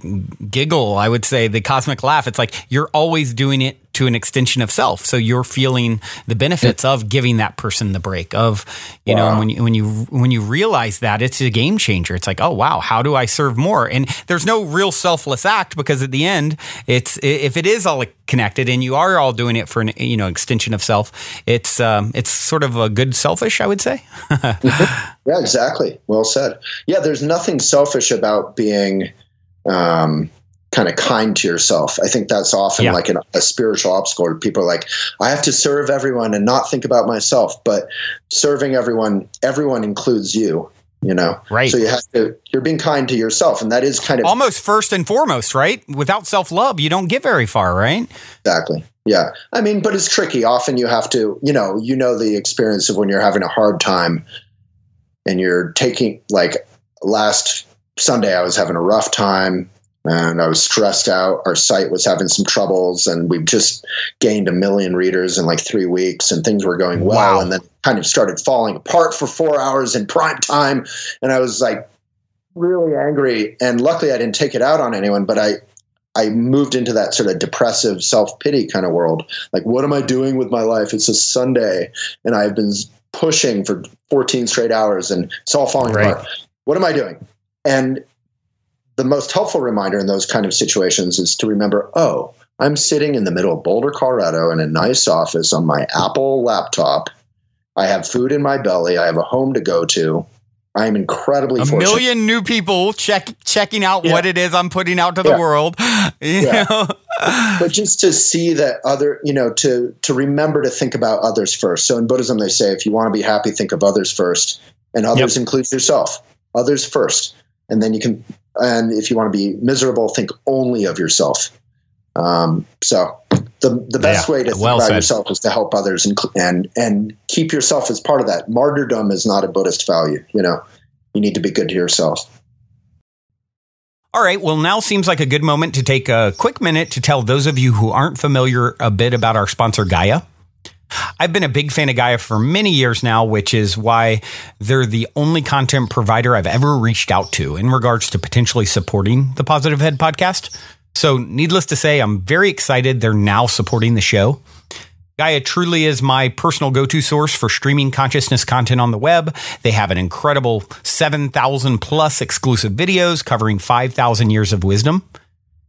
giggle, I would say, the cosmic laugh. It's like you're always doing it to an extension of self. So you're feeling the benefits of giving that person the break of, when you realize that, it's a game changer. It's like, oh, wow, how do I serve more? And there's no real selfless act, because at the end, if it is all connected and you are all doing it for an extension of self, it's sort of a good selfish, I would say. Yeah, exactly. Well said. Yeah, there's nothing selfish about being kind of kind to yourself. I think that's often like a spiritual obstacle. People are like, I have to serve everyone and not think about myself. But serving everyone includes you, Right. So you're being kind to yourself. And that is kind of almost first and foremost, right? Without self-love, you don't get very far, right? Exactly. Yeah. I mean, but it's tricky. Often you have to, the experience of when you're having a hard time and you're taking, like last Sunday, I was having a rough time and I was stressed out. Our site was having some troubles and we've just gained 1 million readers in like 3 weeks and things were going well. Wow. And then kind of started falling apart for 4 hours in prime time. And I was like really angry. And luckily I didn't take it out on anyone, but I moved into that sort of depressive self-pity kind of world. Like, what am I doing with my life? It's a Sunday and I've been pushing for 14 straight hours and it's all falling apart. What am I doing? And the most helpful reminder in those kind of situations is to remember, I'm sitting in the middle of Boulder, Colorado in a nice office on my Apple laptop. I have food in my belly. I have a home to go to. I am incredibly fortunate. 1 million new people checking out what it is I'm putting out to the world. You know? But just to see that other, to remember to think about others first. So in Buddhism, they say, if you want to be happy, think of others first. And others includes yourself. Others first. And then and if you want to be miserable, think only of yourself. So the best way to think about yourself is to help others and keep yourself as part of that. Martyrdom is not a Buddhist value. You need to be good to yourself. All right. Well, now seems like a good moment to take a quick minute to tell those of you who aren't familiar a bit about our sponsor, Gaia. I've been a big fan of Gaia for many years now, which is why they're the only content provider I've ever reached out to in regards to potentially supporting the Positive Head podcast. So needless to say, I'm very excited they're now supporting the show. Gaia truly is my personal go-to source for streaming consciousness content on the web. They have an incredible 7,000 plus exclusive videos covering 5,000 years of wisdom.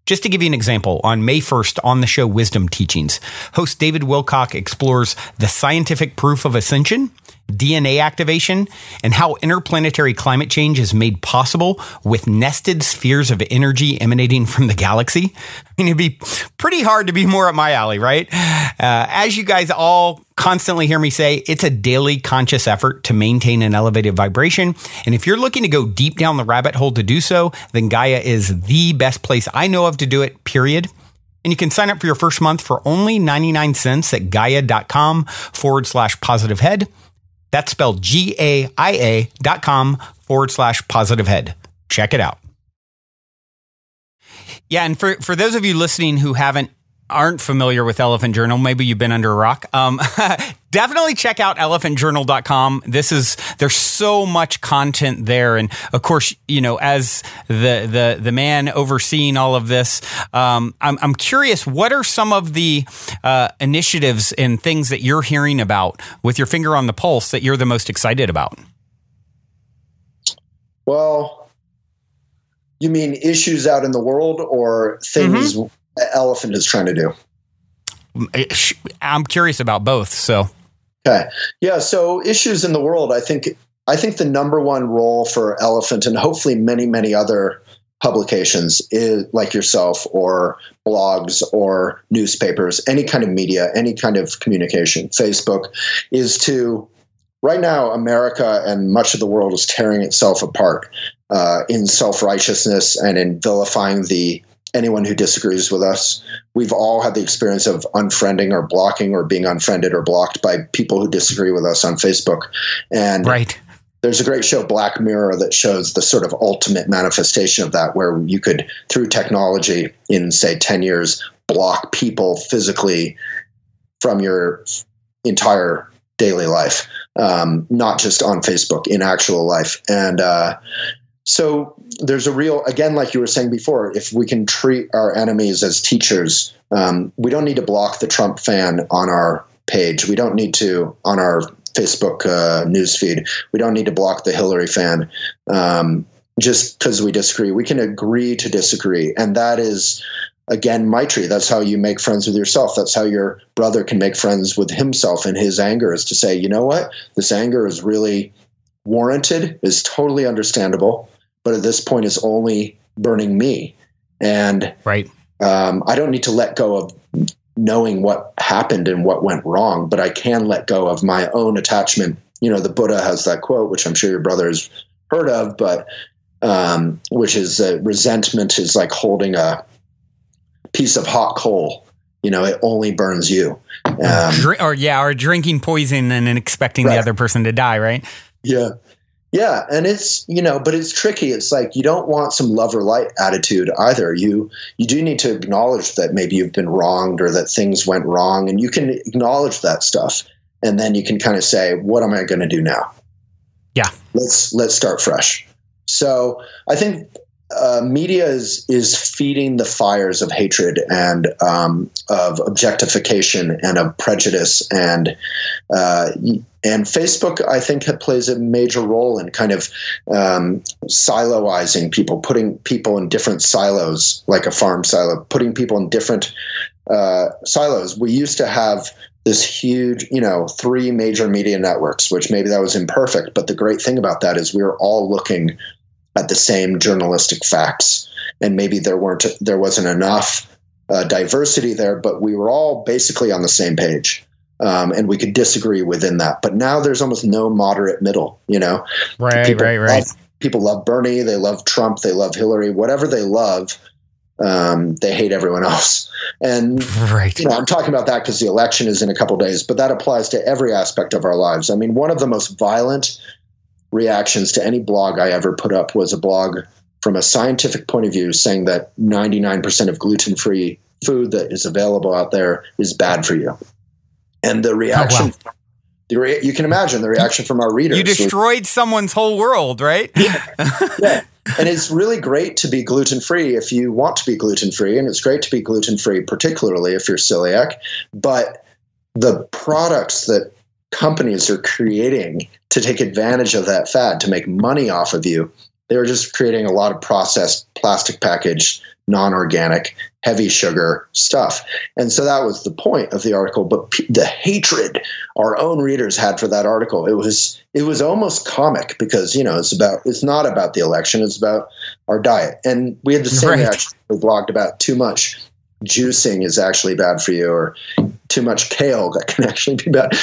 Just to give you an example, on May 1st on the show Wisdom Teachings, host David Wilcock explores the scientific proof of ascension, DNA activation, and how interplanetary climate change is made possible with nested spheres of energy emanating from the galaxy. I mean, it'd be pretty hard to be more up my alley, right? As you guys all constantly hear me say, it's a daily conscious effort to maintain an elevated vibration. And if you're looking to go deep down the rabbit hole to do so, then Gaia is the best place I know of to do it, period. And you can sign up for your first month for only 99 cents at gaia.com/positivehead. That's spelled GAIA.com/positivehead. Check it out. Yeah, and for those of you listening who aren't familiar with Elephant Journal, maybe you've been under a rock, definitely check out elephantjournal.com. There's so much content there. And of course, as the man overseeing all of this, I'm curious, what are some of the initiatives and things that you're hearing about with your finger on the pulse that you're the most excited about? Well, you mean issues out in the world or things Elephant is trying to do? I'm curious about both. So, okay. Yeah. So issues in the world, I think the number one role for Elephant and hopefully many, many other publications, like yourself, or blogs or newspapers, any kind of media, any kind of communication, Facebook, is to, right now, America and much of the world is tearing itself apart in self-righteousness and in vilifying anyone who disagrees with us. We've all had the experience of unfriending or blocking or being unfriended or blocked by people who disagree with us on Facebook. And right. There's a great show, Black Mirror, that shows the sort of ultimate manifestation of that, where you could, through technology, in, say, 10 years, block people physically from your entire daily life, not just on Facebook, in actual life. And so there's a real, again, like you were saying before, if we can treat our enemies as teachers, we don't need to block the Trump fan on our page. We don't need to, on our Facebook newsfeed, we don't need to block the Hillary fan just because we disagree. We can agree to disagree. And that is, again, Maitri. That's how you make friends with yourself. That's how your brother can make friends with himself and his anger, is to say, you know what, this anger is really warranted, is totally understandable, but at this point is only burning me. And right. I don't need to let go of knowing what happened and what went wrong, but I can let go of my own attachment. You know, the Buddha has that quote, which I'm sure your brother has heard of, but which is resentment is like holding a piece of hot coal. You know, it only burns you. Or drinking poison and then expecting the other person to die, right? Yeah. Yeah. And it's, you know, but it's tricky. It's like, you don't want some love or light attitude either. You do need to acknowledge that maybe you've been wronged or that things went wrong, and you can acknowledge that stuff. And then you can kind of say, what am I going to do now? Yeah. Let's start fresh. So I think media is feeding the fires of hatred and of objectification and of prejudice, and Facebook, I think, plays a major role in kind of siloizing people, putting people in different silos, like a farm silo, putting people in different silos. We used to have this huge, 3 major media networks, which maybe that was imperfect, but the great thing about that is we were all looking at the same journalistic facts, and maybe there wasn't enough diversity there, but we were all basically on the same page, and we could disagree within that. But now there's almost no moderate middle. Right. People love Bernie, they love Trump, they love Hillary, whatever they love. They hate everyone else. And I'm talking about that because the election is in a couple of days, but that applies to every aspect of our lives. I mean, one of the most violent reactions to any blog I ever put up was a blog from a scientific point of view saying that 99% of gluten-free food that is available out there is bad for you. And the reaction, you can imagine the reaction from our readers. You destroyed someone's whole world, right? Yeah. And it's really great to be gluten-free if you want to be gluten-free, and it's great to be gluten-free, particularly if you're celiac. But the products that companies are creating to take advantage of that fad, to make money off of you, they were just creating a lot of processed, plastic packaged, non-organic, heavy sugar stuff. And so that was the point of the article. But the hatred our own readers had for that article, it was almost comic, because it's not about the election, it's about our diet. And we had the same reaction. We blogged about too much juicing is actually bad for you, or too much kale that can actually be bad.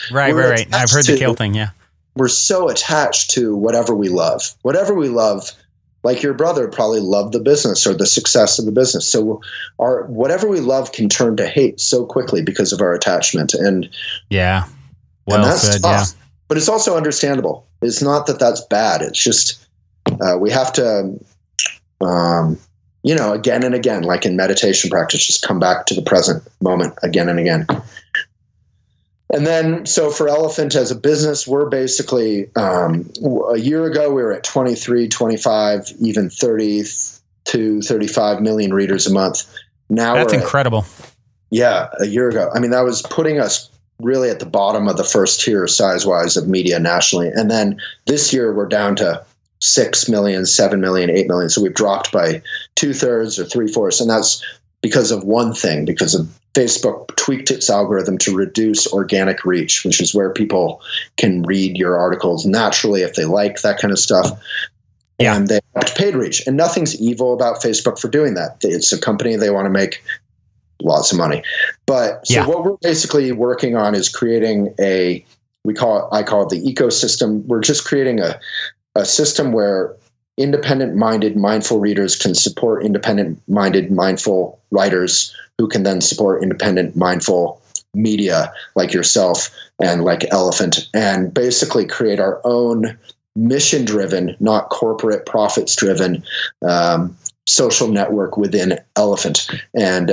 Right. I've heard the kale thing. Yeah. We're so attached to whatever we love. Like your brother probably loved the business or the success of the business. So whatever we love can turn to hate so quickly because of our attachment. And yeah, well said. Tough. Yeah, but it's also understandable. It's not that that's bad. It's just we have to, again and again, like in meditation practice, just come back to the present moment again and again. And then, so for Elephant as a business, we're basically, a year ago, we were at 23, 25, even 30 to 35 million readers a month. Now that's incredible. A year ago. I mean, that was putting us really at the bottom of the first tier size-wise of media nationally. And then this year, we're down to 6 million, 7 million, 8 million. So we've dropped by 2/3 or 3/4. And that's because of one thing, because of Facebook tweaked its algorithm to reduce organic reach, which is where people can read your articles naturally if they like that kind of stuff. Yeah. And they paid reach. And nothing's evil about Facebook for doing that. It's a company, they want to make lots of money. But so what we're basically working on is creating I call it the ecosystem. We're just creating a system where independent-minded, mindful readers can support independent-minded, mindful writers who can then support independent, mindful media like yourself and like Elephant, and basically create our own mission-driven, not corporate profits-driven social network within Elephant. And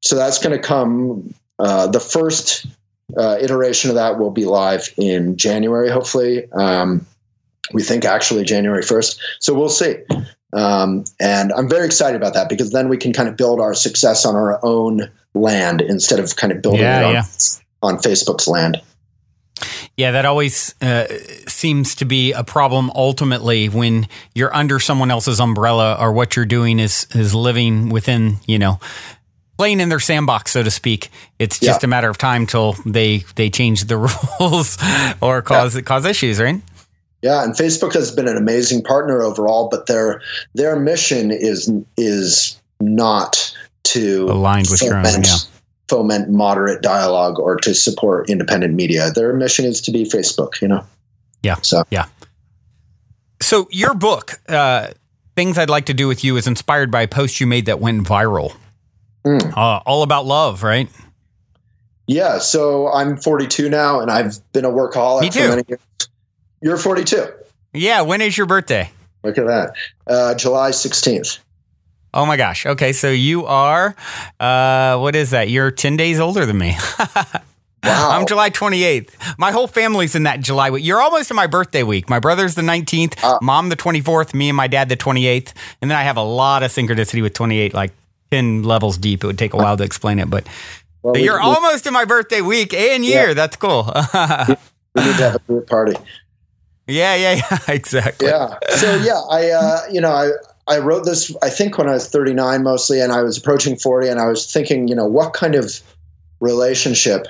so that's going to come. The first iteration of that will be live in January, hopefully. We think actually January 1st. So we'll see. And I'm very excited about that, because then we can kind of build our success on our own land instead of kind of building it on Facebook's land. Yeah, that always seems to be a problem ultimately when you're under someone else's umbrella, or what you're doing is living within, playing in their sandbox, so to speak. It's just a matter of time till they change the rules or cause issues, right? Yeah, and Facebook has been an amazing partner overall, but their mission is not to aligned with your own, foment moderate dialogue or to support independent media. Their mission is to be Facebook, Yeah. So your book, Things I'd Like to Do With You, is inspired by a post you made that went viral. All about love, right? Yeah. So I'm 42 now, and I've been a workaholic for many years. You're 42. Yeah. When is your birthday? Look at that. July 16th. Oh my gosh. Okay. So you are, what is that? You're 10 days older than me. Wow. I'm July 28th. My whole family's in that July week. You're almost in my birthday week. My brother's the 19th, mom the 24th, me and my dad the 28th. And then I have a lot of synchronicity with 28, like 10 levels deep. It would take a while to explain it, but so you're almost in my birthday week and year. Yeah. That's cool. We need to have a group party. Yeah, exactly. Yeah. So I wrote this, I think when I was 39 mostly, and I was approaching 40, and I was thinking, what kind of relationship,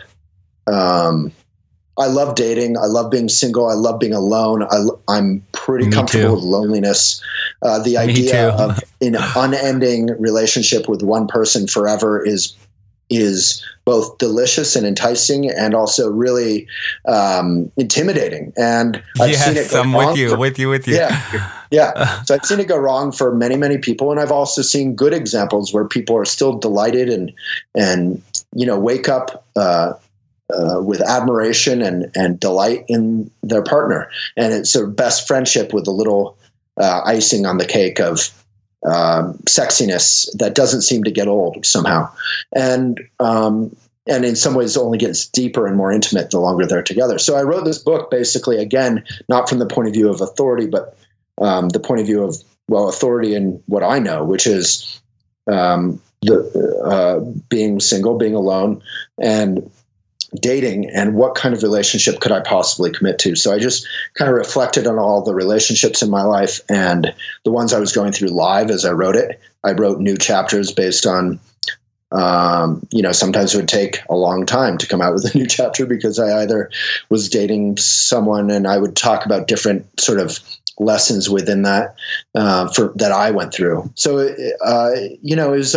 I love dating. I love being single. I love being alone. I'm pretty comfortable with loneliness. The idea of an unending relationship with one person forever is both delicious and enticing, and also really intimidating. And I've seen it go wrong. With you. Yeah. So I've seen it go wrong for many, many people, and I've also seen good examples where people are still delighted and wake up with admiration and delight in their partner, and it's a best friendship with a little icing on the cake of sexiness that doesn't seem to get old somehow. And in some ways only gets deeper and more intimate the longer they're together. So I wrote this book basically, again, not from the point of view of authority, but the point of view of, authority in what I know, which is being single, being alone, and dating, and what kind of relationship could I possibly commit to. So I just kind of reflected on all the relationships in my life and the ones I was going through live as I wrote it. I wrote new chapters based on, sometimes it would take a long time to come out with a new chapter because I either was dating someone and I would talk about different sort of lessons within that that I went through. So, it was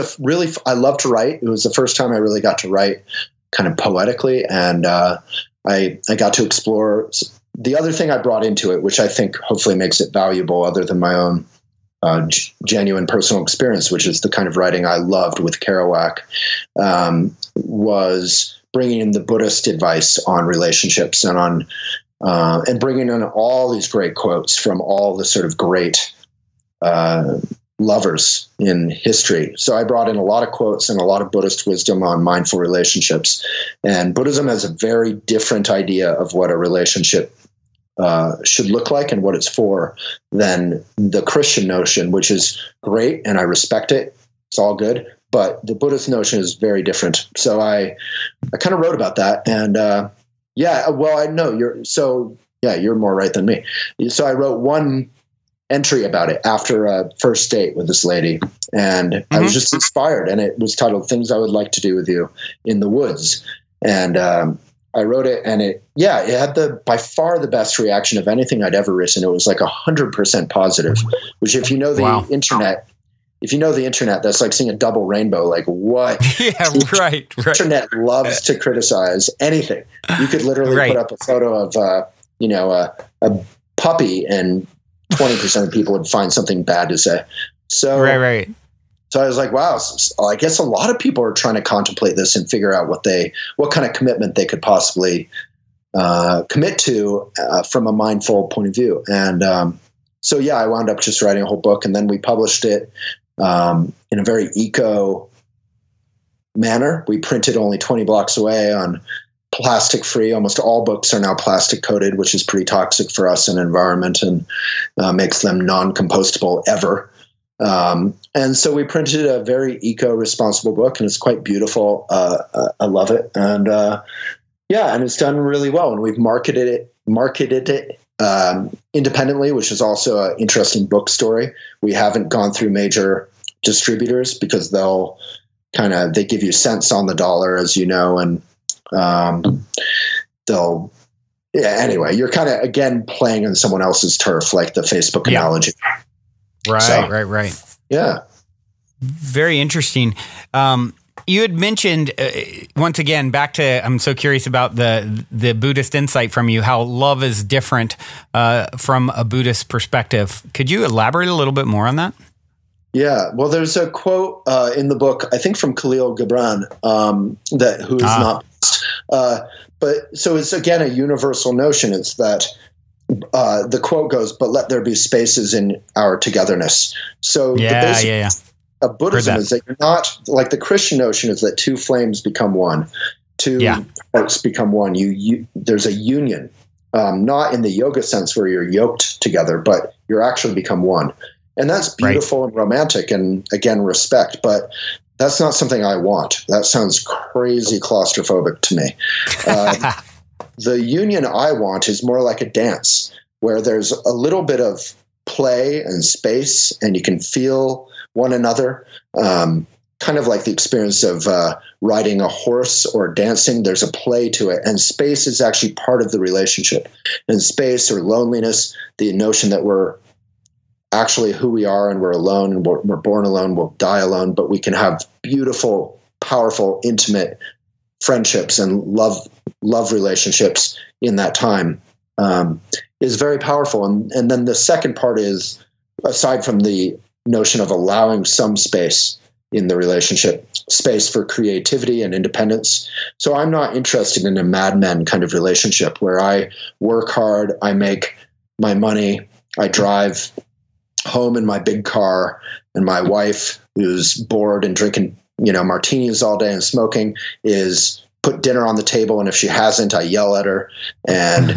I love to write. It was the first time I really got to write kind of poetically, and I got to explore the other thing I brought into it, which I think hopefully makes it valuable other than my own genuine personal experience, which is the kind of writing I loved with Kerouac, was bringing in the Buddhist advice on relationships and bringing in all these great quotes from all the sort of great lovers in history. So I brought in a lot of quotes and a lot of Buddhist wisdom on mindful relationships. And Buddhism has a very different idea of what a relationship should look like and what it's for than the Christian notion, which is great and I respect it. It's all good. But the Buddhist notion is very different. So I kind of wrote about that. And I know you're more right than me. So I wrote one entry about it after a first date with this lady, and I was just inspired, and it was titled "Things I Would Like to Do With You in the Woods." And I wrote it, and it had by far the best reaction of anything I'd ever written. It was like 100% positive, which if you know the internet, that's like seeing a double rainbow. Like what? Yeah, right. Internet loves to criticize anything. You could literally put up a photo of, a puppy, and 20% of people would find something bad to say. So, right. So I was like, wow, I guess a lot of people are trying to contemplate this and figure out what kind of commitment they could possibly commit to from a mindful point of view. And I wound up just writing a whole book, and then we published it in a very eco manner. We printed only 20 blocks away on plastic free. Almost all books are now plastic coated, which is pretty toxic for us and environment, and makes them non-compostable ever. And so we printed a very eco-responsible book, and it's quite beautiful. I love it. And and it's done really well. And we've marketed it independently, which is also an interesting book story. We haven't gone through major distributors because they give you cents on the dollar, as you know, and anyway, you're kind of, again, playing on someone else's turf, like the Facebook analogy. Right. Yeah. Very interesting. You had mentioned, once again, back to, I'm so curious about the Buddhist insight from you, how love is different from a Buddhist perspective. Could you elaborate a little bit more on that? Yeah. Well, there's a quote in the book, I think from Khalil Gibran, who is not but so it's, again, a universal notion. It's that the quote goes, "But let there be spaces in our togetherness." So the basic of Buddhism is that you're not, like the Christian notion is that two flames become one, two hearts become one. There's a union, not in the yoga sense where you're yoked together, but you're actually become one. And that's beautiful and romantic, and again, respect. But that's not something I want. That sounds crazy claustrophobic to me. The union I want is more like a dance where there's a little bit of play and space, and you can feel one another. Kind of like the experience of riding a horse or dancing. There's a play to it, and space is actually part of the relationship. And space or loneliness, the notion that we're actually who we are, and we're alone, and we're born alone, we'll die alone, but we can have beautiful, powerful, intimate friendships and love relationships in that time, is very powerful. And then the second part is, aside from the notion of allowing some space in the relationship, space for creativity and independence. So I'm not interested in a Mad Men kind of relationship where I work hard, I make my money, I drive home in my big car, and my wife, who's bored and drinking, martinis all day and smoking, is put dinner on the table. And if she hasn't, I yell at her. And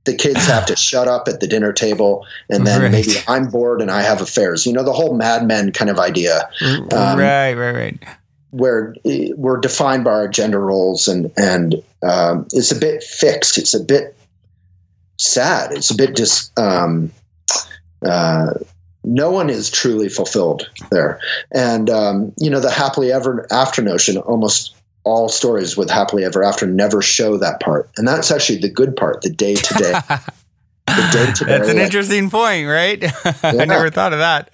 the kids have to shut up at the dinner table. And then maybe I'm bored and I have affairs. The whole Mad Men kind of idea. Right. Where we're defined by our gender roles, and it's a bit fixed. It's a bit sad. It's a bit no one is truly fulfilled there. And, the happily ever after notion, almost all stories with happily ever after never show that part. And that's actually the good part, the day to day. That's an interesting point, right? I never thought of that.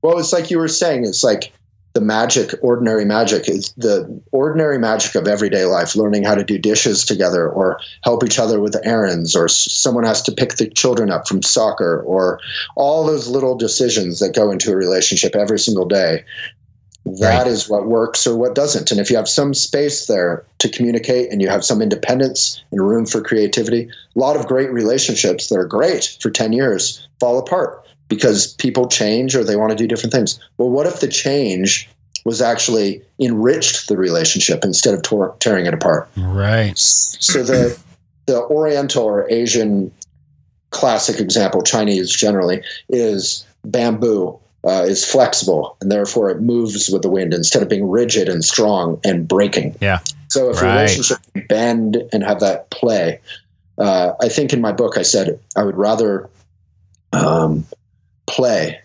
Well, it's like you were saying, it's like the ordinary magic is the ordinary magic of everyday life, learning how to do dishes together or help each other with errands, or someone has to pick the children up from soccer, or all those little decisions that go into a relationship every single day. That is what works or what doesn't. And if you have some space there to communicate, and you have some independence and room for creativity, a lot of great relationships that are great for 10 years fall apart because people change or they want to do different things. Well, what if the change was actually enriched the relationship instead of tearing it apart? Right. So the Oriental or Asian classic example, Chinese generally, is bamboo. Is flexible, and therefore it moves with the wind instead of being rigid and strong and breaking. Yeah. So if a relationship can bend and have that play, I think in my book I said I would rather play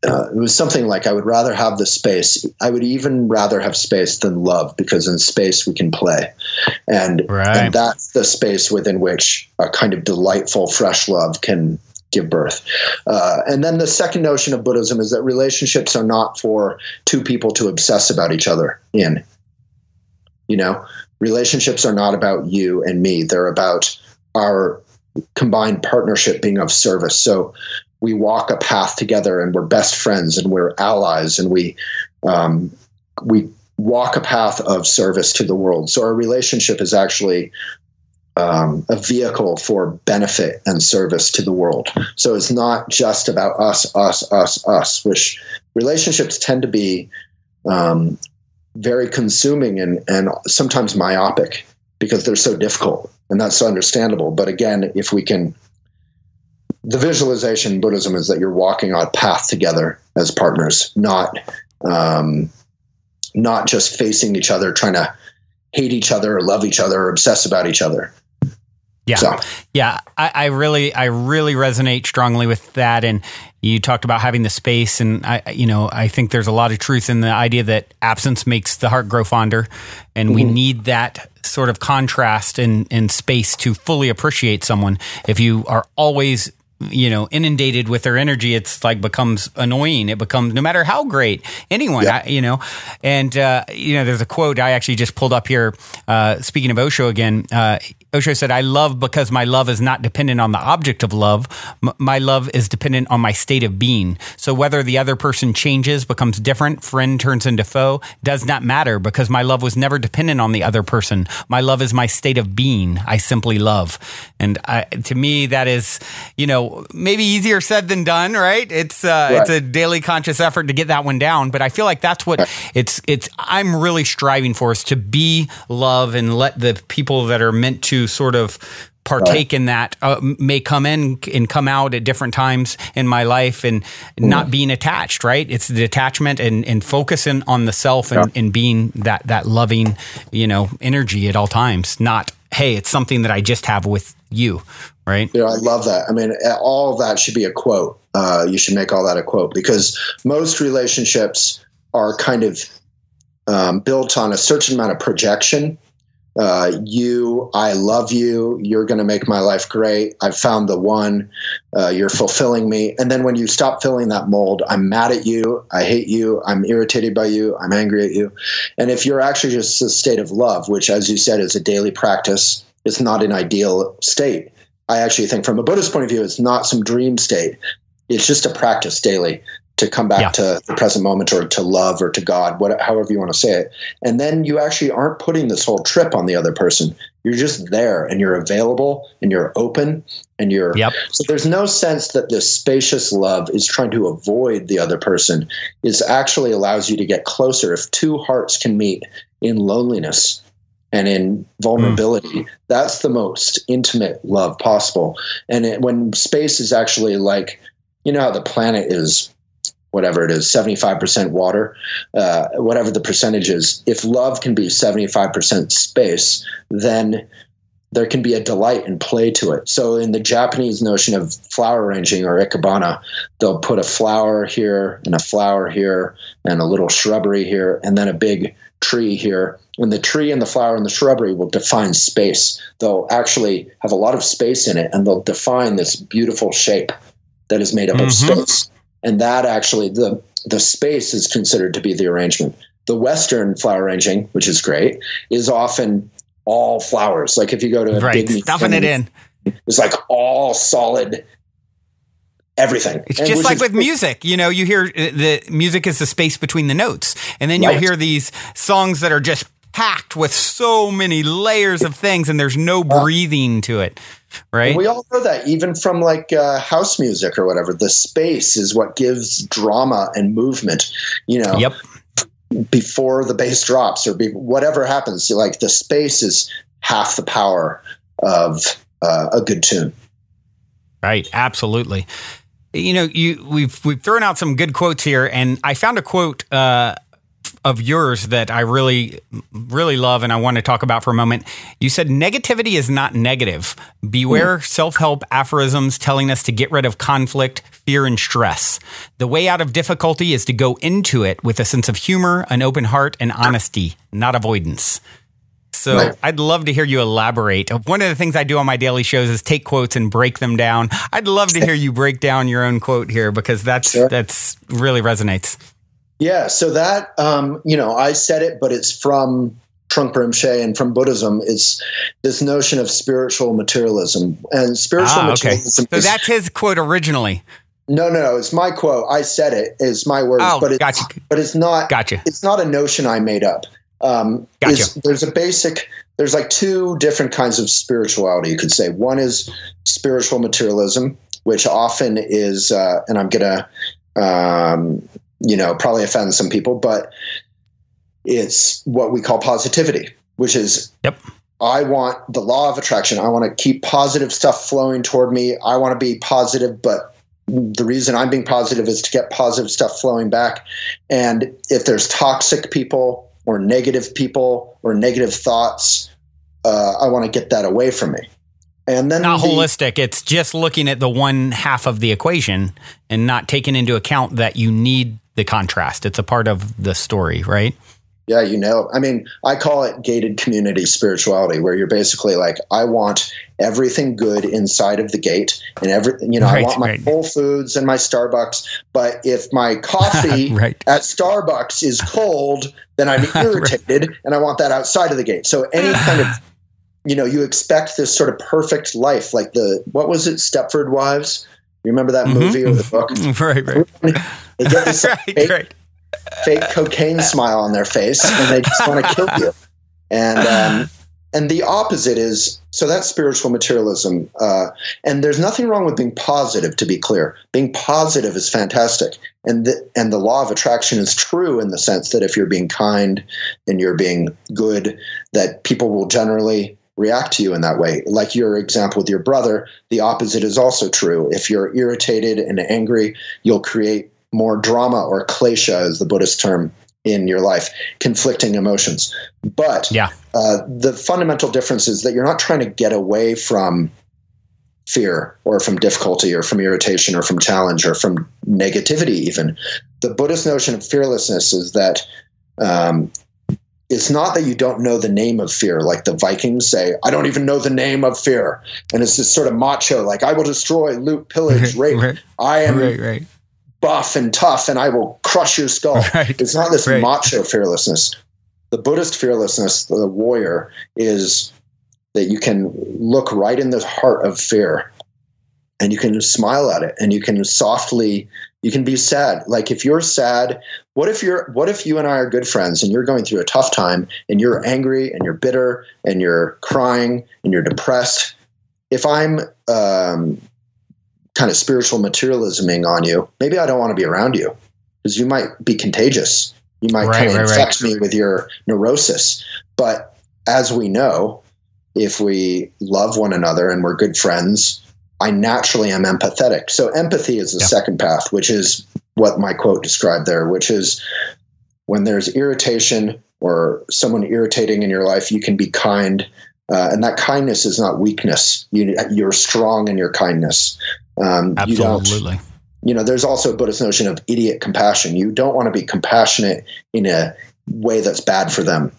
it was something like, I would rather have the space. I would even rather have space than love, because in space we can play. And that's the space within which a kind of delightful, fresh love can give birth. And then the second notion of Buddhism is that relationships are not for two people to obsess about each other in. Relationships are not about you and me. They're about our combined partnership being of service. So we walk a path together, and we're best friends, and we're allies, and we walk a path of service to the world. So our relationship is actually a vehicle for benefit and service to the world. So it's not just about us, which relationships tend to be very consuming and sometimes myopic, because they're so difficult, and that's so understandable. But again, the visualization in Buddhism is that you're walking on a path together as partners, not just facing each other, trying to hate each other or love each other or obsess about each other. Yeah. So. Yeah. I really resonate strongly with that. And you talked about having the space, and I think there's a lot of truth in the idea that absence makes the heart grow fonder, and we need that sort of contrast in space to fully appreciate someone. If you are always inundated with their energy, it's like becomes annoying. It becomes, no matter how great anyone, there's a quote I actually just pulled up here. Speaking of Osho again, Osho said, "I love because my love is not dependent on the object of love. My love is dependent on my state of being. So whether the other person changes, becomes different, friend turns into foe, does not matter, because my love was never dependent on the other person. My love is my state of being. I simply love." And to me, that is, maybe easier said than done, right? It's a daily conscious effort to get that one down. But I feel like that's what I'm really striving for, is to be love, and let the people that are meant to sort of partake in that may come in and come out at different times in my life, and not being attached, right? It's the detachment and focusing on the self and being that loving, energy at all times. Not, hey, it's something that I just have with you, right? Yeah, I love that. I mean, all of that should be a quote. You should make all that a quote, because most relationships are kind of built on a certain amount of projection. I love you. You're going to make my life great. I've found the one. You're fulfilling me. And then when you stop filling that mold, I'm mad at you. I hate you. I'm irritated by you. I'm angry at you. And if you're actually just a state of love, which, as you said, is a daily practice, it's not an ideal state. I actually think from a Buddhist point of view, it's not some dream state. It's just a practice daily to come back to the present moment, or to love, or to God, however you want to say it. And then you actually aren't putting this whole trip on the other person. You're just there, and you're available, and you're open, and so there's no sense that this spacious love is trying to avoid the other person. It actually allows you to get closer. If two hearts can meet in loneliness and in vulnerability, that's the most intimate love possible. And when space is actually like, how the planet is, whatever it is, 75% water, whatever the percentage is, if love can be 75% space, then there can be a delight and play to it. So in the Japanese notion of flower arranging, or ikebana, they'll put a flower here and a flower here and a little shrubbery here, and then a big tree here. And the tree and the flower and the shrubbery will define space. They'll actually have a lot of space in it, and they'll define this beautiful shape that is made up of space. And that actually, the space is considered to be the arrangement. The Western flower arranging, which is great, is often all flowers. Like if you go to a big stuffing it in, it's like all solid everything. It's just like with music. You hear the music is the space between the notes, and then you'll hear these songs that are just packed with so many layers of things, and there's no breathing to it. Right. And we all know that even from like house music or whatever, the space is what gives drama and movement, before the bass drops or whatever happens. Like the space is half the power of a good tune. Right. Absolutely. We've thrown out some good quotes here, and I found a quote of yours that I really, really love and I want to talk about for a moment. You said negativity is not negative. Beware self-help aphorisms telling us to get rid of conflict, fear, and stress. The way out of difficulty is to go into it with a sense of humor, an open heart, and honesty, not avoidance. So right. I'd love to hear you elaborate. One of the things I do on my daily shows is take quotes and break them down. I'd love to hear you break down your own quote here because that's really resonates. Yeah. So that, I said it, but it's from Trungpa Rinpoche and from Buddhism. It's this notion of spiritual materialism and spiritual materialism. So that's his quote originally. No, it's my quote. I said it. It's my words, but it's not. Gotcha. It's not a notion I made up. Gotcha. There's like two different kinds of spirituality, you could say. One is spiritual materialism, which often is, and I'm going to, probably offend some people, but it's what we call positivity, which is, I want the law of attraction. I want to keep positive stuff flowing toward me. I want to be positive, but the reason I'm being positive is to get positive stuff flowing back. And if there's toxic people, or negative people or negative thoughts, I want to get that away from me. And then not holistic. It's just looking at the one half of the equation and not taking into account that you need the contrast. It's a part of the story, right? Yeah, I mean, I call it gated community spirituality, where you're basically like, I want everything good inside of the gate, and I want my Whole Foods and my Starbucks. But if my coffee at Starbucks is cold, then I'm irritated, and I want that outside of the gate. So any kind of, you expect this sort of perfect life, like what was it, Stepford Wives? You remember that movie or the book? Right. They get this fake cocaine smile on their face, and they just want to kill you. And the opposite is, so that's spiritual materialism. And there's nothing wrong with being positive, to be clear. Being positive is fantastic. And the law of attraction is true in the sense that if you're being kind and you're being good, that people will generally react to you in that way. Like your example with your brother, the opposite is also true. If you're irritated and angry, you'll create more drama, or klesha is the Buddhist term, in your life, conflicting emotions. But the fundamental difference is that you're not trying to get away from fear or from difficulty or from irritation or from challenge or from negativity even. The Buddhist notion of fearlessness is that it's not that you don't know the name of fear, like the Vikings say, I don't even know the name of fear. And it's this sort of macho, like, I will destroy, loot, pillage, rape. I am buff and tough, and I will crush your skull. It's not this macho fearlessness. The Buddhist fearlessness, the warrior, is that you can look right in the heart of fear, and you can smile at it, and you can you can be sad. Like if you're sad, what if you and I are good friends and you're going through a tough time and you're angry and you're bitter and you're crying and you're depressed? If I'm kind of spiritual materialisming on you, maybe I don't want to be around you because you might be contagious. You might infect me with your neurosis. But as we know, if we love one another and we're good friends, I naturally am empathetic. So empathy is the second path, which is what my quote described there, which is when there's irritation or someone irritating in your life, you can be kind. And that kindness is not weakness. You're strong in your kindness. Absolutely. There's also a Buddhist notion of idiot compassion. You don't want to be compassionate in a way that's bad for them,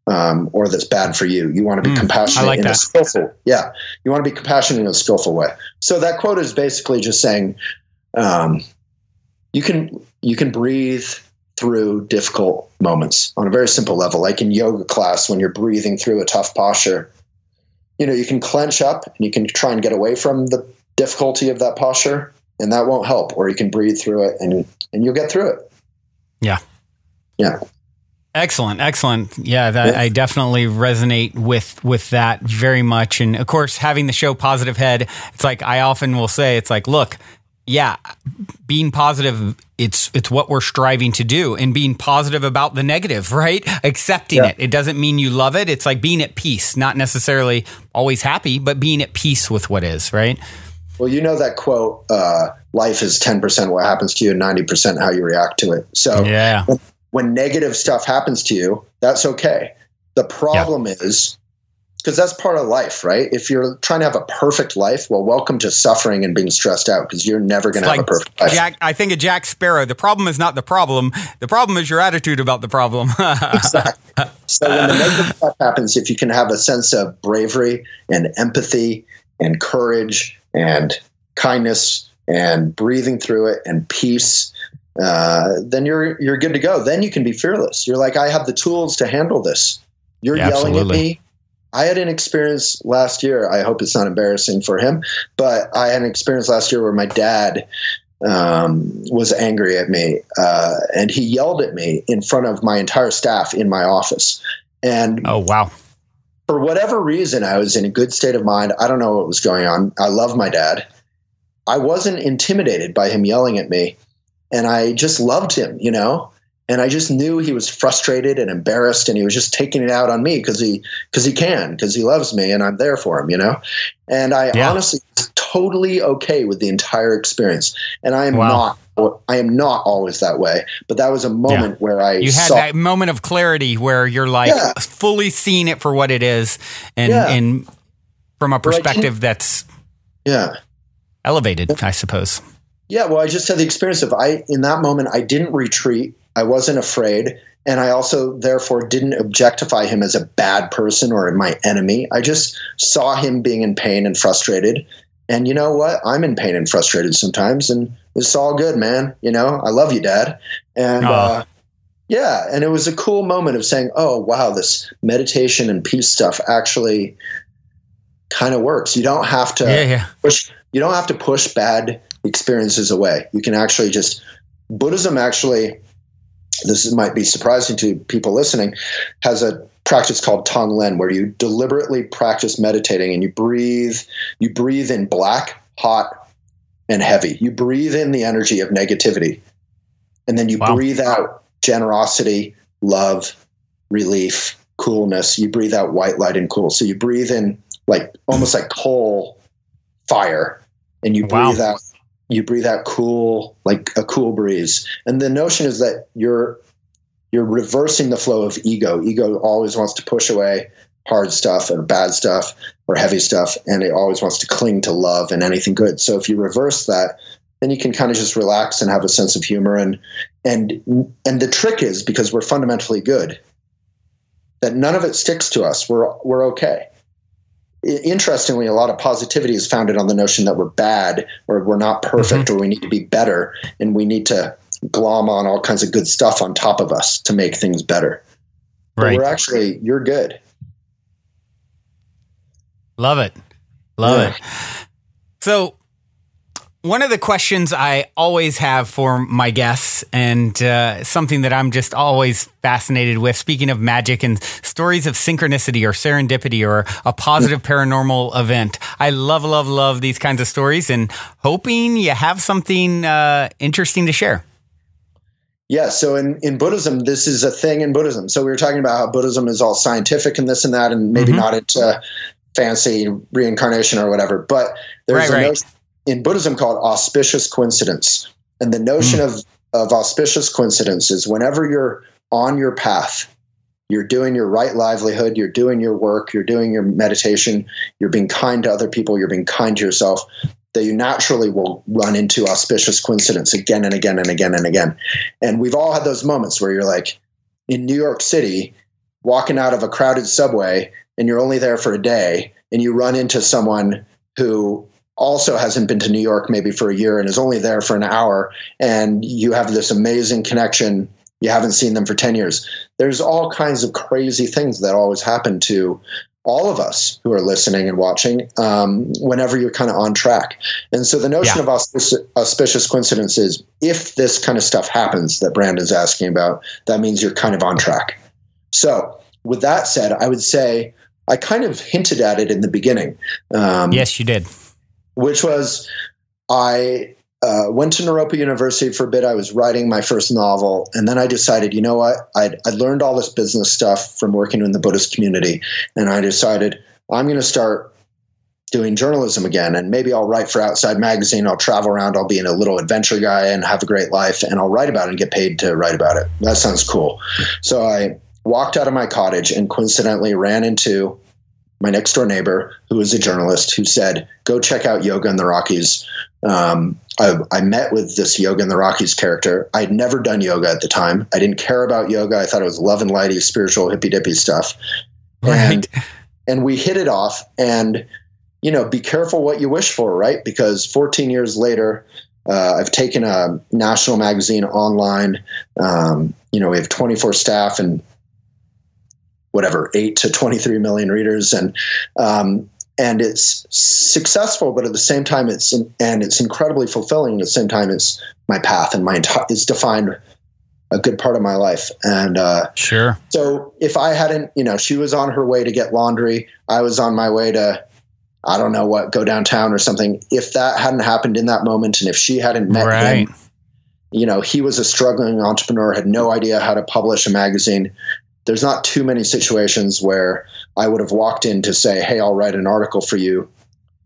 or that's bad for you. You want to be compassionate in a skillful. Yeah. You want to be compassionate in a skillful way. So that quote is basically just saying, you can breathe through difficult moments on a very simple level, like in yoga class, when you're breathing through a tough posture, you can clench up and you can try and get away from the difficulty of that posture, and that won't help. Or you can breathe through it and you'll get through it. Yeah. Excellent. Yeah, I definitely resonate with that very much. And of course, having the show Positive Head, it's like I often will say, it's like, look, being positive, it's what we're striving to do, and being positive about the negative, right? Accepting it. It doesn't mean you love it. It's like being at peace, not necessarily always happy, but being at peace with what is, right? Well, that quote, life is 10% what happens to you and 90% how you react to it. So when negative stuff happens to you, that's okay. The problem is, because that's part of life, right? If you're trying to have a perfect life, well, welcome to suffering and being stressed out, because you're never going to have a perfect life. I think of Jack Sparrow. The problem is not the problem. The problem is your attitude about the problem. Exactly. So when the negative stuff happens, if you can have a sense of bravery and empathy and courage and kindness and breathing through it and peace, then you're good to go. Then you can be fearless. You're like, I have the tools to handle this. You're yelling at me. I had an experience last year. I hope it's not embarrassing for him, but I had an experience last year where my dad was angry at me, and he yelled at me in front of my entire staff in my office. And oh, wow. For whatever reason, I was in a good state of mind. I don't know what was going on. I love my dad. I wasn't intimidated by him yelling at me, and I just loved him, you know? And I just knew he was frustrated and embarrassed, and he was just taking it out on me because he loves me and I'm there for him, you know? And I honestly was totally okay with the entire experience. And I am not always that way, but that was a moment where you had that moment of clarity where you're like fully seeing it for what it is, and from a perspective that's elevated, I suppose. Yeah, well, I just had the experience of in that moment, I didn't retreat. I wasn't afraid. And I also, therefore, didn't objectify him as a bad person or my enemy. I just saw him being in pain and frustrated. And you know what? I'm in pain and frustrated sometimes. And it's all good, man. You know, I love you, Dad. And and it was a cool moment of saying, oh, wow, this meditation and peace stuff actually kind of works. You don't have to you don't have to push bad experiences away. You can actually Buddhism actually, this might be surprising to people listening, has a practice called Tonglen, where you deliberately practice meditating and you breathe in black, hot, and heavy. You breathe in the energy of negativity, and then you breathe out generosity, love, relief, coolness. You breathe out white light and cool. So you breathe in almost like coal fire, and you breathe out cool, like a cool breeze. And the notion is that you're reversing the flow of ego. Ego always wants to push away hard stuff or bad stuff or heavy stuff, and it always wants to cling to love and anything good. So if you reverse that, then you can kind of just relax and have a sense of humor. And the trick is, because we're fundamentally good, that none of it sticks to us. We're okay. Interestingly, a lot of positivity is founded on the notion that we're bad or we're not perfect or we need to be better, and we need to glom on all kinds of good stuff on top of us to make things better. Right. But you're good. Love it. Love it. So one of the questions I always have for my guests, and something that I'm just always fascinated with, speaking of magic and stories of synchronicity or serendipity or a positive paranormal event. I love these kinds of stories, and hoping you have something interesting to share. Yeah. So in Buddhism, this is a thing in Buddhism. So we were talking about how Buddhism is all scientific and this and that, and maybe not into fancy reincarnation or whatever, but there's a notion in Buddhism called auspicious coincidence. And the notion of auspicious coincidence is whenever you're on your path, you're doing your right livelihood, you're doing your work, you're doing your meditation, you're being kind to other people, you're being kind to yourself, that you naturally will run into auspicious coincidence again and again and again and again. And we've all had those moments where you're like in New York City, walking out of a crowded subway, and you're only there for a day, and you run into someone who also hasn't been to New York maybe for a year and is only there for an hour, and you have this amazing connection. You haven't seen them for 10 years. There's all kinds of crazy things that always happen to all of us who are listening and watching whenever you're kind of on track. And so the notion of auspicious coincidence is, if this kind of stuff happens that Brandon's asking about, that means you're kind of on track. So with that said, I would say I kind of hinted at it in the beginning. Yes, you did. Which was, I went to Naropa University for a bit. I was writing my first novel, and then I decided, you know what? I learned all this business stuff from working in the Buddhist community, and I decided I'm going to start doing journalism again, and maybe I'll write for Outside Magazine. I'll travel around. I'll be in a little adventure guy and have a great life, and I'll write about it and get paid to write about it. That sounds cool. So I walked out of my cottage and coincidentally ran into my next door neighbor, who was a journalist, who said, "Go check out Yoga in the Rockies." I met with this Yoga in the Rockies character. I'd never done yoga at the time. I didn't care about yoga. I thought it was love and lighty, spiritual, hippy dippy stuff. Right. And we hit it off, and be careful what you wish for, right? Because 14 years later, I've taken a national magazine online. We have 24 staff and 8 to 23 million readers. And it's successful, but at the same time, it's incredibly fulfilling. At the same time, it's my path, and it's defined a good part of my life. And sure. So if I hadn't, she was on her way to get laundry, I was on my way to, I don't know what, go downtown or something. If that hadn't happened in that moment, and if she hadn't met him, he was a struggling entrepreneur, had no idea how to publish a magazine. There's not too many situations where I would have walked in to say, "Hey, I'll write an article for you,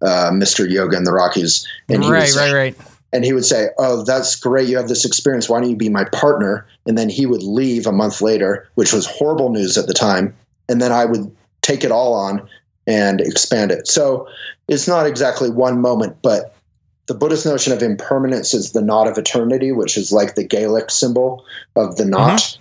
Mr. Yoga in the Rockies." And right. And he would say, "Oh, that's great. You have this experience. Why don't you be my partner?" And then he would leave a month later, which was horrible news at the time. And then I would take it all on and expand it. So it's not exactly one moment, but the Buddhist notion of impermanence is the knot of eternity, which is like the Gaelic symbol of the knot.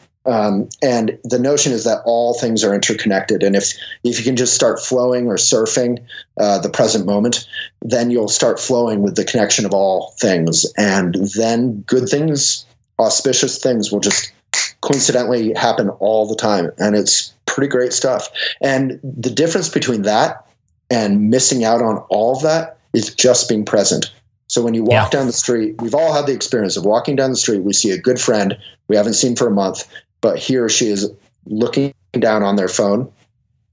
And the notion is that all things are interconnected. And if you can just start flowing or surfing the present moment, then you'll start flowing with the connection of all things. And then good things, auspicious things will just coincidentally happen all the time. And it's pretty great stuff. And the difference between that and missing out on all of that is just being present. So when you walk down the street, we've all had the experience of walking down the street. We see a good friend we haven't seen for a month, but he or she is looking down on their phone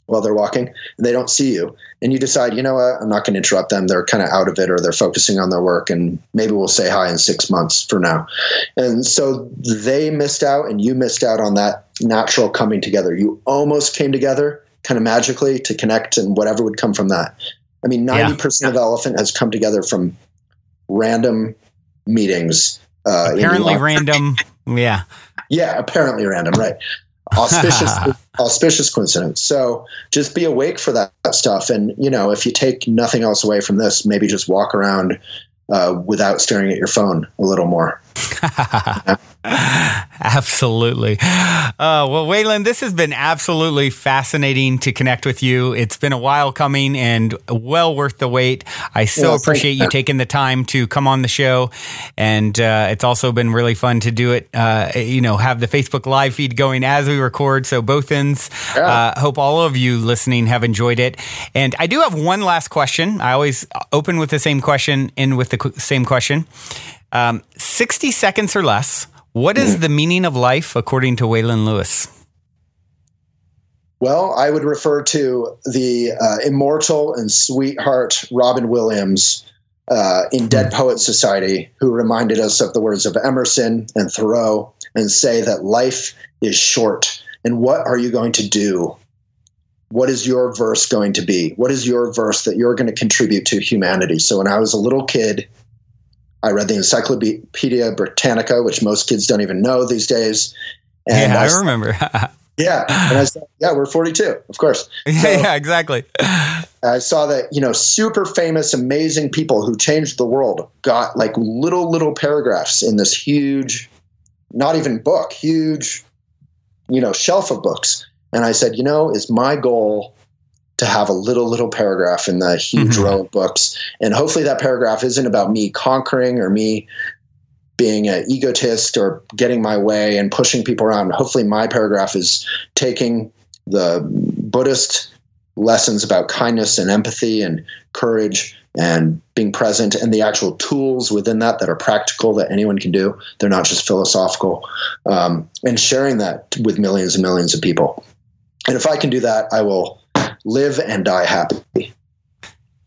while they're walking, and they don't see you. And you decide, you know what, I'm not going to interrupt them. They're kind of out of it, or they're focusing on their work, and maybe we'll say hi in 6 months from now. And so they missed out, and you missed out on that natural coming together. You almost came together kind of magically to connect, and whatever would come from that. I mean, 90% of Elephant has come together from random meetings. Apparently random. Yeah. Yeah, apparently random, right. Auspicious coincidence. So just be awake for that stuff. And, if you take nothing else away from this, maybe just walk around without staring at your phone a little more. Absolutely. Well, Waylon, this has been absolutely fascinating to connect with you. It's been a while coming and well worth the wait. I so appreciate you taking the time to come on the show. And it's also been really fun to do it, have the Facebook live feed going as we record. So both ends. Hope all of you listening have enjoyed it. And I do have one last question. I always open with the same question, end with the same question. 60 seconds or less. What is the meaning of life according to Waylon Lewis? Well, I would refer to the immortal and sweetheart Robin Williams in Dead Poets Society, who reminded us of the words of Emerson and Thoreau and say that life is short. And what are you going to do? What is your verse going to be? What is your verse that you're going to contribute to humanity? So when I was a little kid, I read the Encyclopedia Britannica, which most kids don't even know these days. And I remember. And I said, we're 42, of course. So exactly. I saw that, super famous, amazing people who changed the world got like little paragraphs in this huge, not even book, huge, shelf of books. And I said, it's my goal to have a little paragraph in the huge row of books. And hopefully that paragraph isn't about me conquering or me being an egotist or getting my way and pushing people around. Hopefully my paragraph is taking the Buddhist lessons about kindness and empathy and courage and being present and the actual tools within that are practical that anyone can do. They're not just philosophical, and sharing that with millions and millions of people. And if I can do that, I will live and die happy.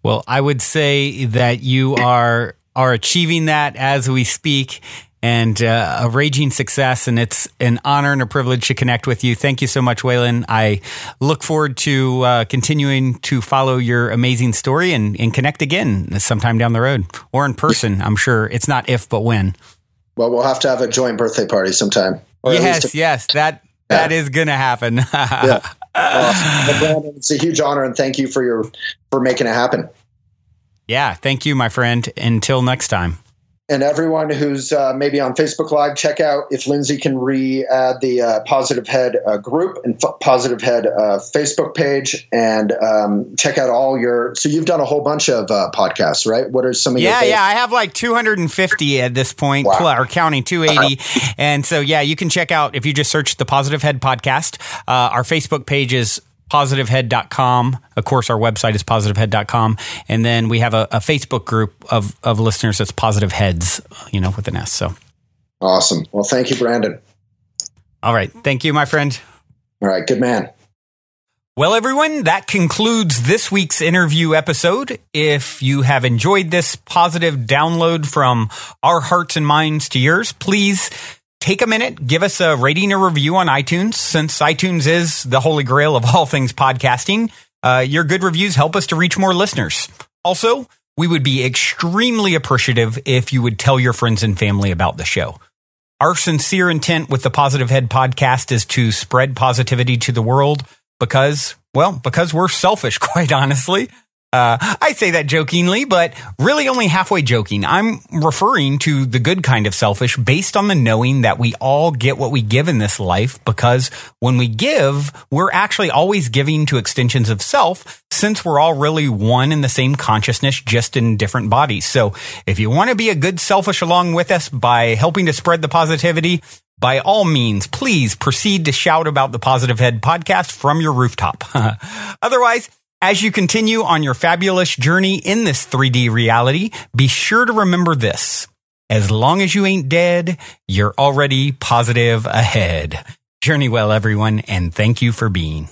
Well, I would say that you are achieving that as we speak. and a raging success. And it's an honor and a privilege to connect with you. Thank you so much, Waylon. I look forward to continuing to follow your amazing story and connect again sometime down the road or in person. I'm sure it's not if, but when. Well, we'll have to have a joint birthday party sometime. Yes, that is going to happen. Yeah. Well, Brandon, it's a huge honor, and thank you for making it happen. Yeah, thank you, my friend. Until next time. And everyone who's maybe on Facebook Live, check out if Lindsay can re-add the Positive Head group and Positive Head Facebook page, and check out all your. So you've done a whole bunch of podcasts, right? What are some of your? Yeah. I have like 250 at this point, or counting 280. And so, you can check out if you just search the Positive Head podcast. Our Facebook page is positivehead.com. Of course, our website is positivehead.com. And then we have a Facebook group of listeners that's Positive Heads, with an S. So awesome. Well, thank you, Brandon. All right. Thank you, my friend. All right. Good man. Well, everyone, that concludes this week's interview episode. If you have enjoyed this positive download from our hearts and minds to yours, please take a minute, give us a rating or review on iTunes, since iTunes is the holy grail of all things podcasting. Your good reviews help us to reach more listeners. Also, we would be extremely appreciative if you would tell your friends and family about the show. Our sincere intent with the Positive Head podcast is to spread positivity to the world because we're selfish, quite honestly. I say that jokingly, but really only halfway joking. I'm referring to the good kind of selfish based on the knowing that we all get what we give in this life, because when we give, we're actually always giving to extensions of self, since we're all really one in the same consciousness, just in different bodies. So if you want to be a good selfish along with us by helping to spread the positivity, by all means, please proceed to shout about the Positive Head podcast from your rooftop. Otherwise, as you continue on your fabulous journey in this 3D reality, be sure to remember this. As long as you ain't dead, you're already positive ahead. Journey well, everyone, and thank you for being.